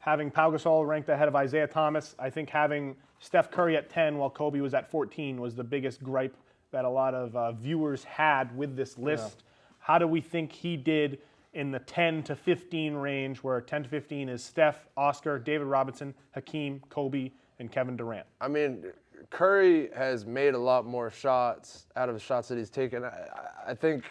having Pau Gasol ranked ahead of Isaiah Thomas, I think having Steph Curry at 10 while Kobe was at 14 was the biggest gripe that a lot of viewers had with this list. How do we think he did in the 10 to 15 range, where 10 to 15 is Steph, Oscar, David Robinson, Hakeem, Kobe, and Kevin Durant? I mean, Curry has made a lot more shots out of the shots that he's taken. I think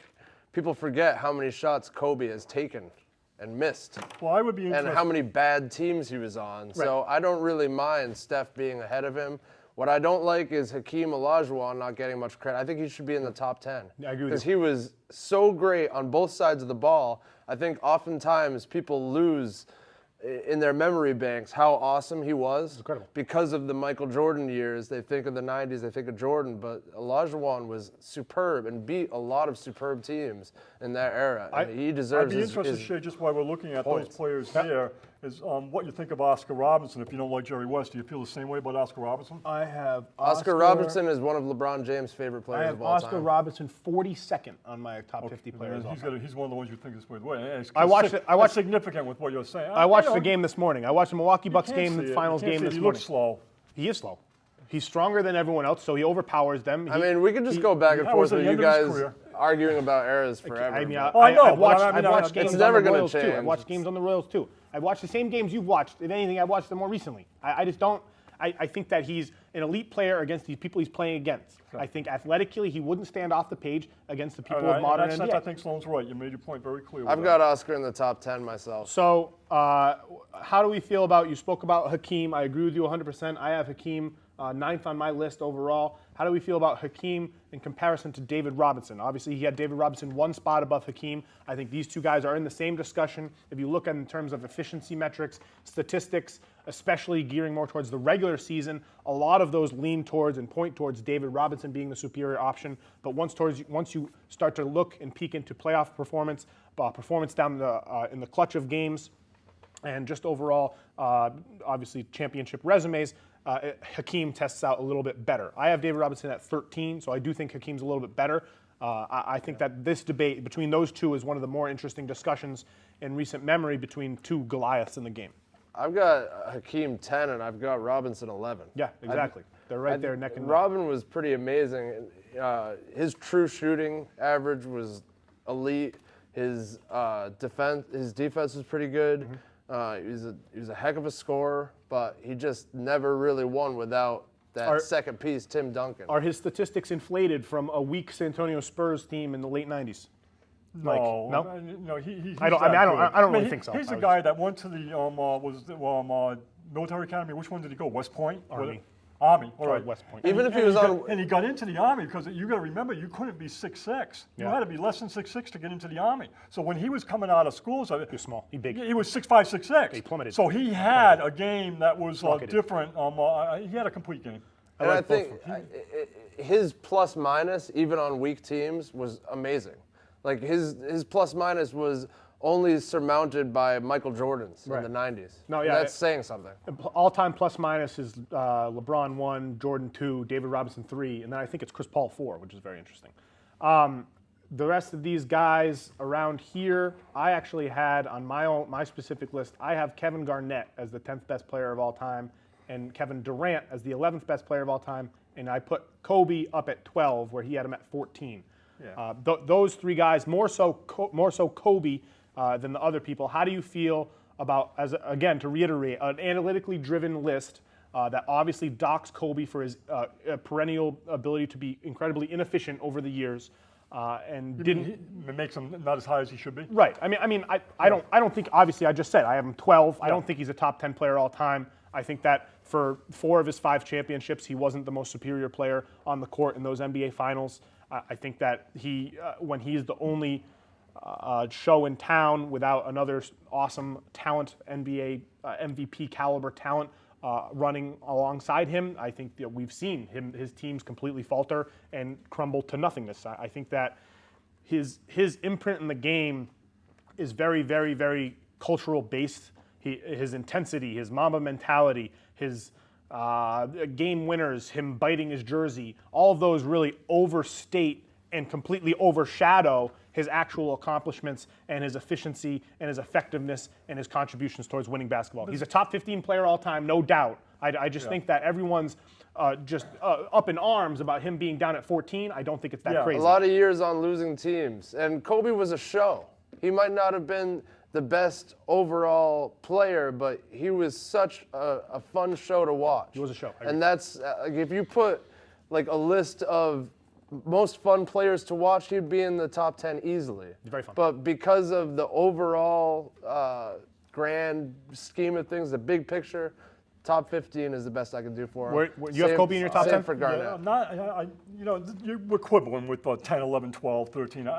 people forget how many shots Kobe has taken and missed. Well, I would be interested. And how many bad teams he was on. Right. So I don't really mind Steph being ahead of him. What I don't like is Hakeem Olajuwon not getting much credit. I think he should be in the top 10. I agree with you. Because he was so great on both sides of the ball. I think oftentimes people lose in their memory banks how awesome he was. Incredible. Because of the Michael Jordan years. They think of the 90s, they think of Jordan, but Olajuwon was superb and beat a lot of superb teams in that era. And he deserves I'd be interested, Shay, just while we're looking at those players there, is what you think of Oscar Robertson. If you don't like Jerry West, do you feel the same way about Oscar Robertson? I have Oscar Robertson is one of LeBron James' favorite players of all time. I have Oscar Robertson 42nd on my top 50 players. He's one of the ones you think this way. I watched significant with what you're saying. I watched the game this morning. I watched the Milwaukee Bucks game, the finals game this morning. He looks slow. He is slow. He's stronger than everyone else, so he overpowers them. I mean, we could just go back and forth with you guys arguing about eras forever. I mean, I've watched games it's never on the going Royals to change. too. I've watched games on the Royals too. I've watched the same games you've watched. If anything, I've watched them more recently. I just don't. I think that he's an elite player against the people he's playing against. I think athletically he wouldn't stand off the page against the people of modern NBA. I think Sloan's right. You made your point very clear. I've got Oscar in the top 10 myself. So how do we feel about, you spoke about Hakeem. I agree with you 100%. I have Hakeem 9th on my list overall. How do we feel about Hakeem in comparison to David Robinson? Obviously, he had David Robinson one spot above Hakeem. I think these two guys are in the same discussion. If you look at in terms of efficiency metrics, statistics, especially gearing more towards the regular season, a lot of those lean towards and point towards David Robinson being the superior option. But once you start to look and peek into playoff performance down in the clutch of games, and just overall, obviously, championship resumes, Hakeem tests out a little bit better. I have David Robinson at 13, so I do think Hakeem's a little bit better. I think that this debate between those two is one of the more interesting discussions in recent memory between two Goliaths in the game. I've got Hakeem 10 and I've got Robinson 11. Yeah, exactly. They're right there neck and neck. Robin was pretty amazing. His true shooting average was elite. His defense was pretty good. He was a heck of a scorer, but he just never really won without that second piece, Tim Duncan. Are his statistics inflated from a weak San Antonio Spurs team in the late '90s? No, he's I don't really think so. He's a guy that went to the military academy. Which one did he go? West Point? Army. Army. All right. West Point. Even if he was on, and he got into the Army because you got to remember you couldn't be 6'6". You had to be less than 6'6" to get into the Army. So when he was coming out of school, he was small. He big. He was 6'5", 6'6". He plummeted. So he had a game that was different. He had a complete game. And I think his plus minus, even on weak teams, was amazing. Like his plus minus was only surmounted by Michael Jordan's in the 90s. No, yeah, that's saying something. All-time plus minus is LeBron 1, Jordan 2, David Robinson 3, and then I think it's Chris Paul 4, which is very interesting. The rest of these guys around here, I actually had on my specific list, I have Kevin Garnett as the 10th best player of all time, and Kevin Durant as the 11th best player of all time, and I put Kobe up at 12, where he had him at 14. Yeah. Those three guys, more so Kobe than the other people. How do you feel about, again, to reiterate, an analytically driven list that obviously docks Kobe for his perennial ability to be incredibly inefficient over the years, and it makes him not as high as he should be. Right. I don't think. Obviously, I just said I have him 12. Yeah. I don't think he's a top 10 player all time. I think that for 4 of his 5 championships, he wasn't the most superior player on the court in those NBA finals. I think that when he's the only show in town without another awesome talent, NBA MVP caliber talent running alongside him, I think that we've seen his teams completely falter and crumble to nothingness. I think that his imprint in the game is very, very, very cultural based. His intensity, his Mamba mentality, his game winners, him biting his jersey, all of those really overstate and completely overshadow his actual accomplishments and his efficiency and his effectiveness and his contributions towards winning basketball. He's a top 15 player all time, no doubt. I just think that everyone's just up in arms about him being down at 14. I don't think it's that crazy. A lot of years on losing teams, and Kobe was a show. He might not have been the best overall player, but he was such a fun show to watch. He was a show. And that's, if you put like a list of most fun players to watch, he'd be in the top 10 easily. Very fun. But because of the overall grand scheme of things, the big picture, top 15 is the best I can do for him. You have Kobe in your top 10? For Garnett. We're quibbling with 10, 11, 12, 13.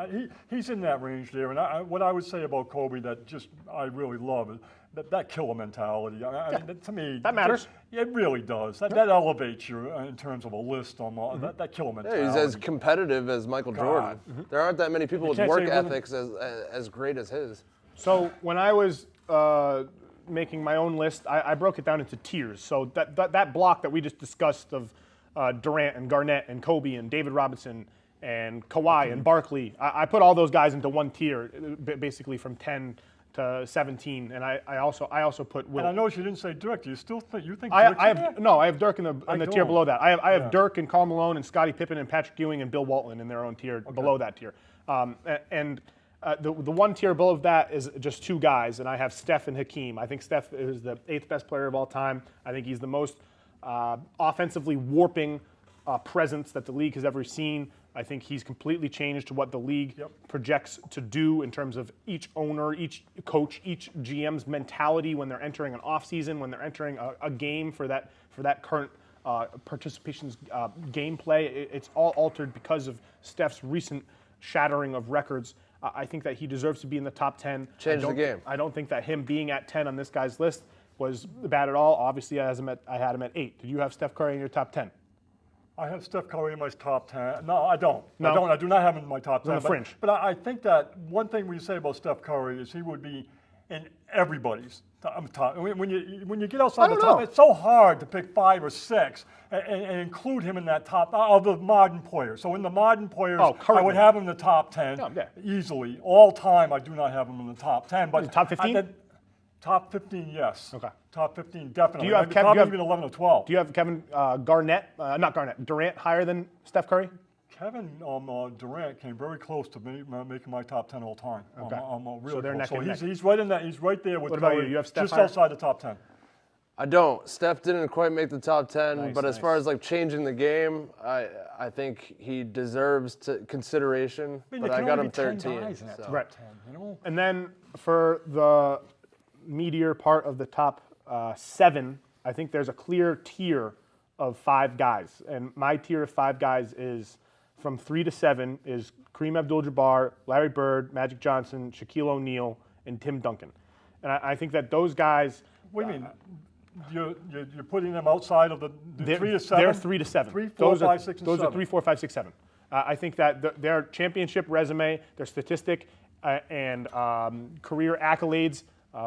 He's in that range there. And what I would say about Kobe that I really love is that killer mentality. To me, that matters. It really does. That elevates you in terms of a list on that killer mentality. Yeah, he's as competitive as Michael Jordan. There aren't that many people with work ethics as great as his. So when I was making my own list, I broke it down into tiers. So that block that we just discussed of Durant and Garnett and Kobe and David Robinson and Kawhi and Barkley, I put all those guys into one tier, basically from 10 to 17, and I also put Will. And I noticed you didn't say Dirk. Do you still think Dirk's No, I have Dirk in the tier below that. I have Dirk and Karl Malone and Scottie Pippen and Patrick Ewing and Bill Walton in their own tier below that tier. The one tier below that is just 2 guys, and I have Steph and Hakeem. I think Steph is the 8th best player of all time. I think he's the most offensively warping presence that the league has ever seen. I think he's completely changed to what the league projects to do in terms of each owner, each coach, each GM's mentality when they're entering an offseason, when they're entering a game for that current participation's gameplay. It's all altered because of Steph's recent shattering of records. I think that he deserves to be in the top 10. Change the game. I don't think that him being at 10 on this guy's list was bad at all. Obviously, I had him at 8. Did you have Steph Curry in your top 10? I have Steph Curry in my top 10. No, I don't. No? I do not have him in my top 10. On the fringe. But I think that one thing we say about Steph Curry is he would be in everybody's top. When you get outside the top, it's so hard to pick 5 or 6 and include him in that top of the modern players. So in the modern players, I would have him in the top 10 easily. All time, I do not have him in the top 10. But top 15? Top 15, yes. Okay. Top 15, definitely. Do you have Kevin? Even 11 or 12. Do you have Kevin Durant higher than Steph Curry? Kevin Durant came very close to making my top 10 all time. Okay. Really so they're close. neck and neck. He's right in that. He's right there with What about Curry, you? You have Steph just higher? outside the top 10. I don't. Steph didn't quite make the top 10, Nice, but as far as like changing the game, I think he deserves consideration. I mean, but there I can got only him be 10 13. guys in that so. top Right. 10, you know? And then for the meteor part of the top 7, I think there's a clear tier of 5 guys. And my tier of 5 guys is from 3 to 7 is Kareem Abdul-Jabbar, Larry Bird, Magic Johnson, Shaquille O'Neal, and Tim Duncan. And I think that those guys. What do you mean? You're putting them outside of the 3 to 7? They're 3 to 7. 3, 4, 5, 6, and 7. Those are 3, 4, 5, 6, 7. I think that their championship resume, their statistic, and career accolades,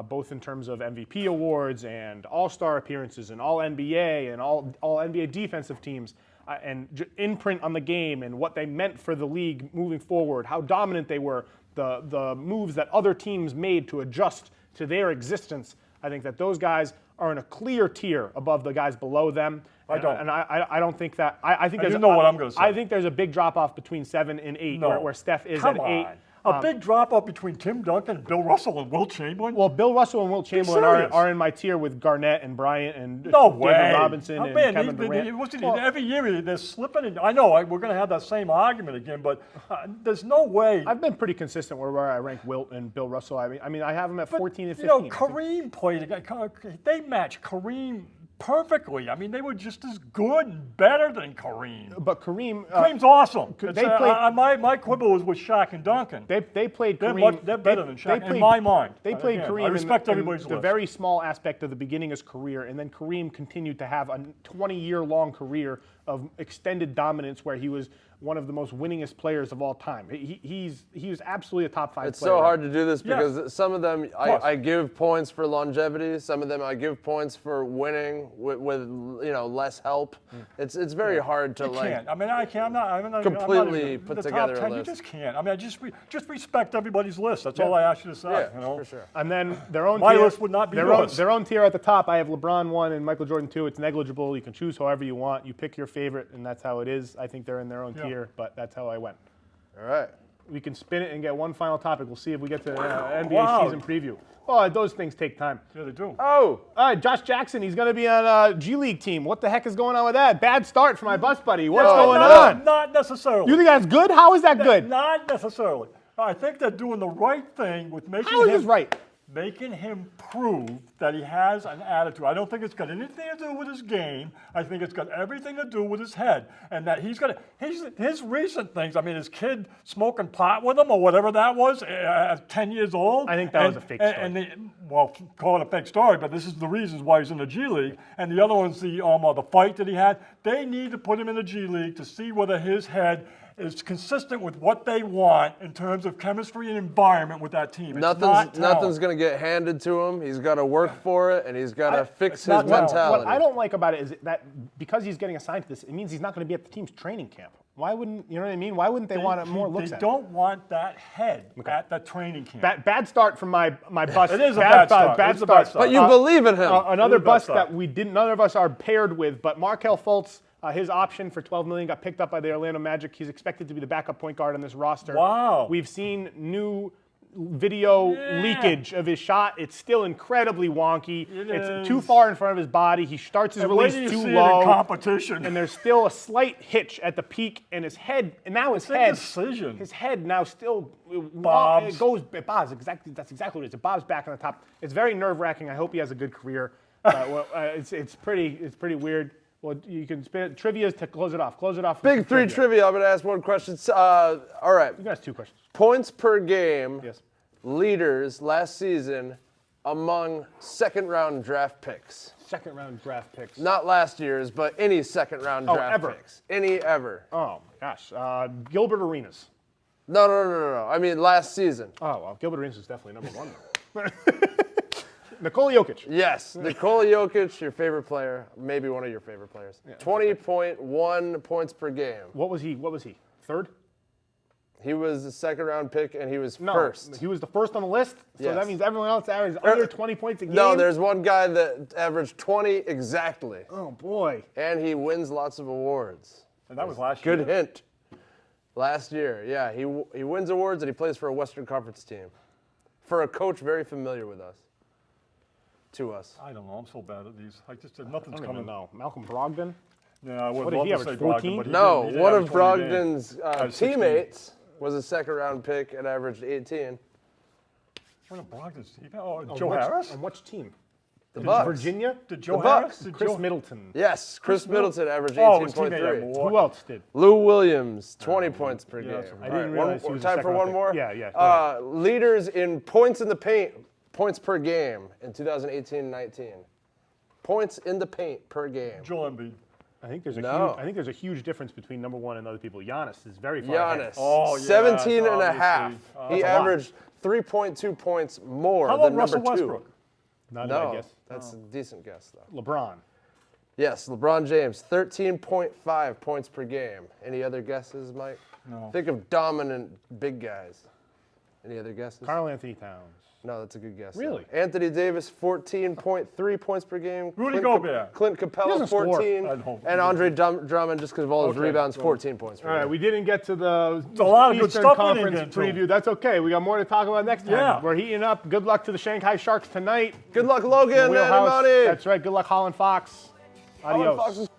both in terms of MVP awards and All-Star appearances and All-NBA and all NBA defensive teams, and imprint on the game and what they meant for the league moving forward, how dominant they were, the moves that other teams made to adjust to their existence. I think that those guys are in a clear tier above the guys below them. I don't think that. I think you know what I'm going to say. I think there's a big drop off between 7 and 8, where Steph is at 8. A big drop off between Tim Duncan, Bill Russell, and Wilt Chamberlain. Well, Bill Russell and Wilt Chamberlain are in my tier with Garnett and Bryant and David Robinson and Kevin Durant. Every year they're slipping. I know we're going to have that same argument again, but there's no way. I've been pretty consistent where I rank Wilt and Bill Russell. I mean, I have them at 14 and 15. You know, Kareem played. They matched Kareem perfectly. I mean, they were just as good and better than Kareem. But Kareem's awesome. They played, my quibble was with Shaq and Duncan. They played Kareem. They're better than Shaq in my mind. They played Kareem I respect in everybody's the list. very small aspect of the beginning of his career, and then Kareem continued to have a 20-year-long career of extended dominance where he was one of the most winningest players of all time. He was absolutely a top 5 player. It's so hard to do this because some of them I give points for longevity, some of them I give points for winning with less help. It's very hard to can't. I mean, I can't. I'm not completely put together a list. You just can't. I mean, just respect everybody's list. That's all I ask you to say. Yeah, you know? for sure. And then their own my tier, list would not be yours. Their own tier at the top. I have LeBron 1 and Michael Jordan 2. It's negligible. You can choose however you want. You pick your favorite, and that's how it is. I think they're in their own tier, but that's how I went. All right. We can spin it and get one final topic. We'll see if we get to NBA season preview. Oh, those things take time. Yeah, they do. Oh, all right, Josh Jackson. He's going to be on a G League team. What the heck is going on with that? Bad start for my bus buddy. What's going on? Not necessarily. You think that's good? How is that good? Not necessarily. I think they're doing the right thing with making How is this right? Making him prove that he has an attitude. I don't think it's got anything to do with his game. I think it's got everything to do with his head. And that he's got his recent things. I mean, his kid smoking pot with him or whatever that was at 10 years old. I think that was a fake story. Call it a fake story, but this is the reasons why he's in the G League. And the other one's the fight that he had. They need to put him in the G League to see whether his head is consistent with what they want in terms of chemistry and environment with that team. Nothing's going to get handed to him. He's got to work for it, and he's got to fix his mentality. What I don't like about it is that because he's getting assigned to this, it means he's not going to be at the team's training camp. Why wouldn't, you know what I mean? Why wouldn't they want more looks at it? They don't want that head at the training camp. Bad start from my bus. It is a bad start. Bad start. But you believe in him. Another bus that none of us are paired with, but Markelle Fultz, his option for $12 million got picked up by the Orlando Magic. He's expected to be the backup point guard on this roster. Wow. We've seen new video leakage of his shot. It's still incredibly wonky. It's too far in front of his body. He starts his release too low. Competition. And there's still a slight hitch at the peak, and his head, and now his head now still bobs. It bobs. Exactly, that's exactly what it is. It bobs back on the top. It's very nerve-wracking. I hope he has a good career. It's pretty weird. Well, you can spin it. Trivia to close it off. Big three trivia. I'm going to ask one question. All right. You can ask 2 questions. Points per game. Yes. Leaders last season among second-round draft picks. Second-round draft picks. Not last year's, but any second-round draft picks. Any ever. Oh, my gosh. Gilbert Arenas. No. I mean last season. Oh, well, Gilbert Arenas is definitely number 1, though. Nikola Jokic. Yes, Nikola Jokic, your favorite player, maybe one of your favorite players. 20.1 points per game. What was he? Third? He was a second-round pick, and he was No, first. he was the first on the list, so Yes. that means everyone else averaged under 20 points a game? No, there's one guy that averaged 20 exactly. Oh, boy. And he wins lots of awards. And that was last year. Good hint. Last year, yeah. He wins awards, and he plays for a Western Conference team. For a coach very familiar with us. To us. I don't know. I'm so bad at these. I just nothing's I don't coming. even know. Malcolm Brogdon? Yeah, I would What did love he to average, say 14? Brogdon, but he No, didn't. He one averaged of 20 a game. Brogdon's 16. teammates was a second-round pick and averaged 18. One of Brogdon's. Oh, On Joe which- Harris? On which team? The Bucks. Virginia? Did Joe The Harris? Bucks. Did Chris Joe- Middleton. Yes, Chris Middleton averaged Oh, his teammate, 18.3. yeah, Who else did? Lou Williams, 20 points per game. that's I didn't realize he was a Time for second-round one pick. more? Yeah, go ahead. Leaders in points in the paint, points per game in 2018-19. Points in the paint per game. Joel Embiid. I think there's a No. huge. I think there's a huge difference between number one and other people. Giannis is very far ahead. Giannis, Oh, yeah, 17 and a obviously. half. He That's a lot. averaged 3.2 points more How than about Russell number two. Westbrook? Not No, I guess. that's a decent guess, though. LeBron. Yes, LeBron James, 13.5 points per game. Any other guesses, Mike? No. Think of dominant big guys. Any other guesses? Karl Anthony Towns. No, that's a good guess. Really? though. Anthony Davis, 14.3 points per game. Rudy Clint Gobert. Clint He Capella, doesn't score. 14. I know. And Andre Drummond, just because of all his Okay, rebounds, so- 14 points per All right, game. we didn't get to the a lot of good Eastern stuff we didn't Conference get to. preview. That's okay. We got more to talk about next time. Yeah. We're heating up. Good luck to the Shanghai Sharks tonight. Good luck, Logan, Wheelhouse. anybody? That's right. Good luck, Holland Fox. Holland Adios. Fox is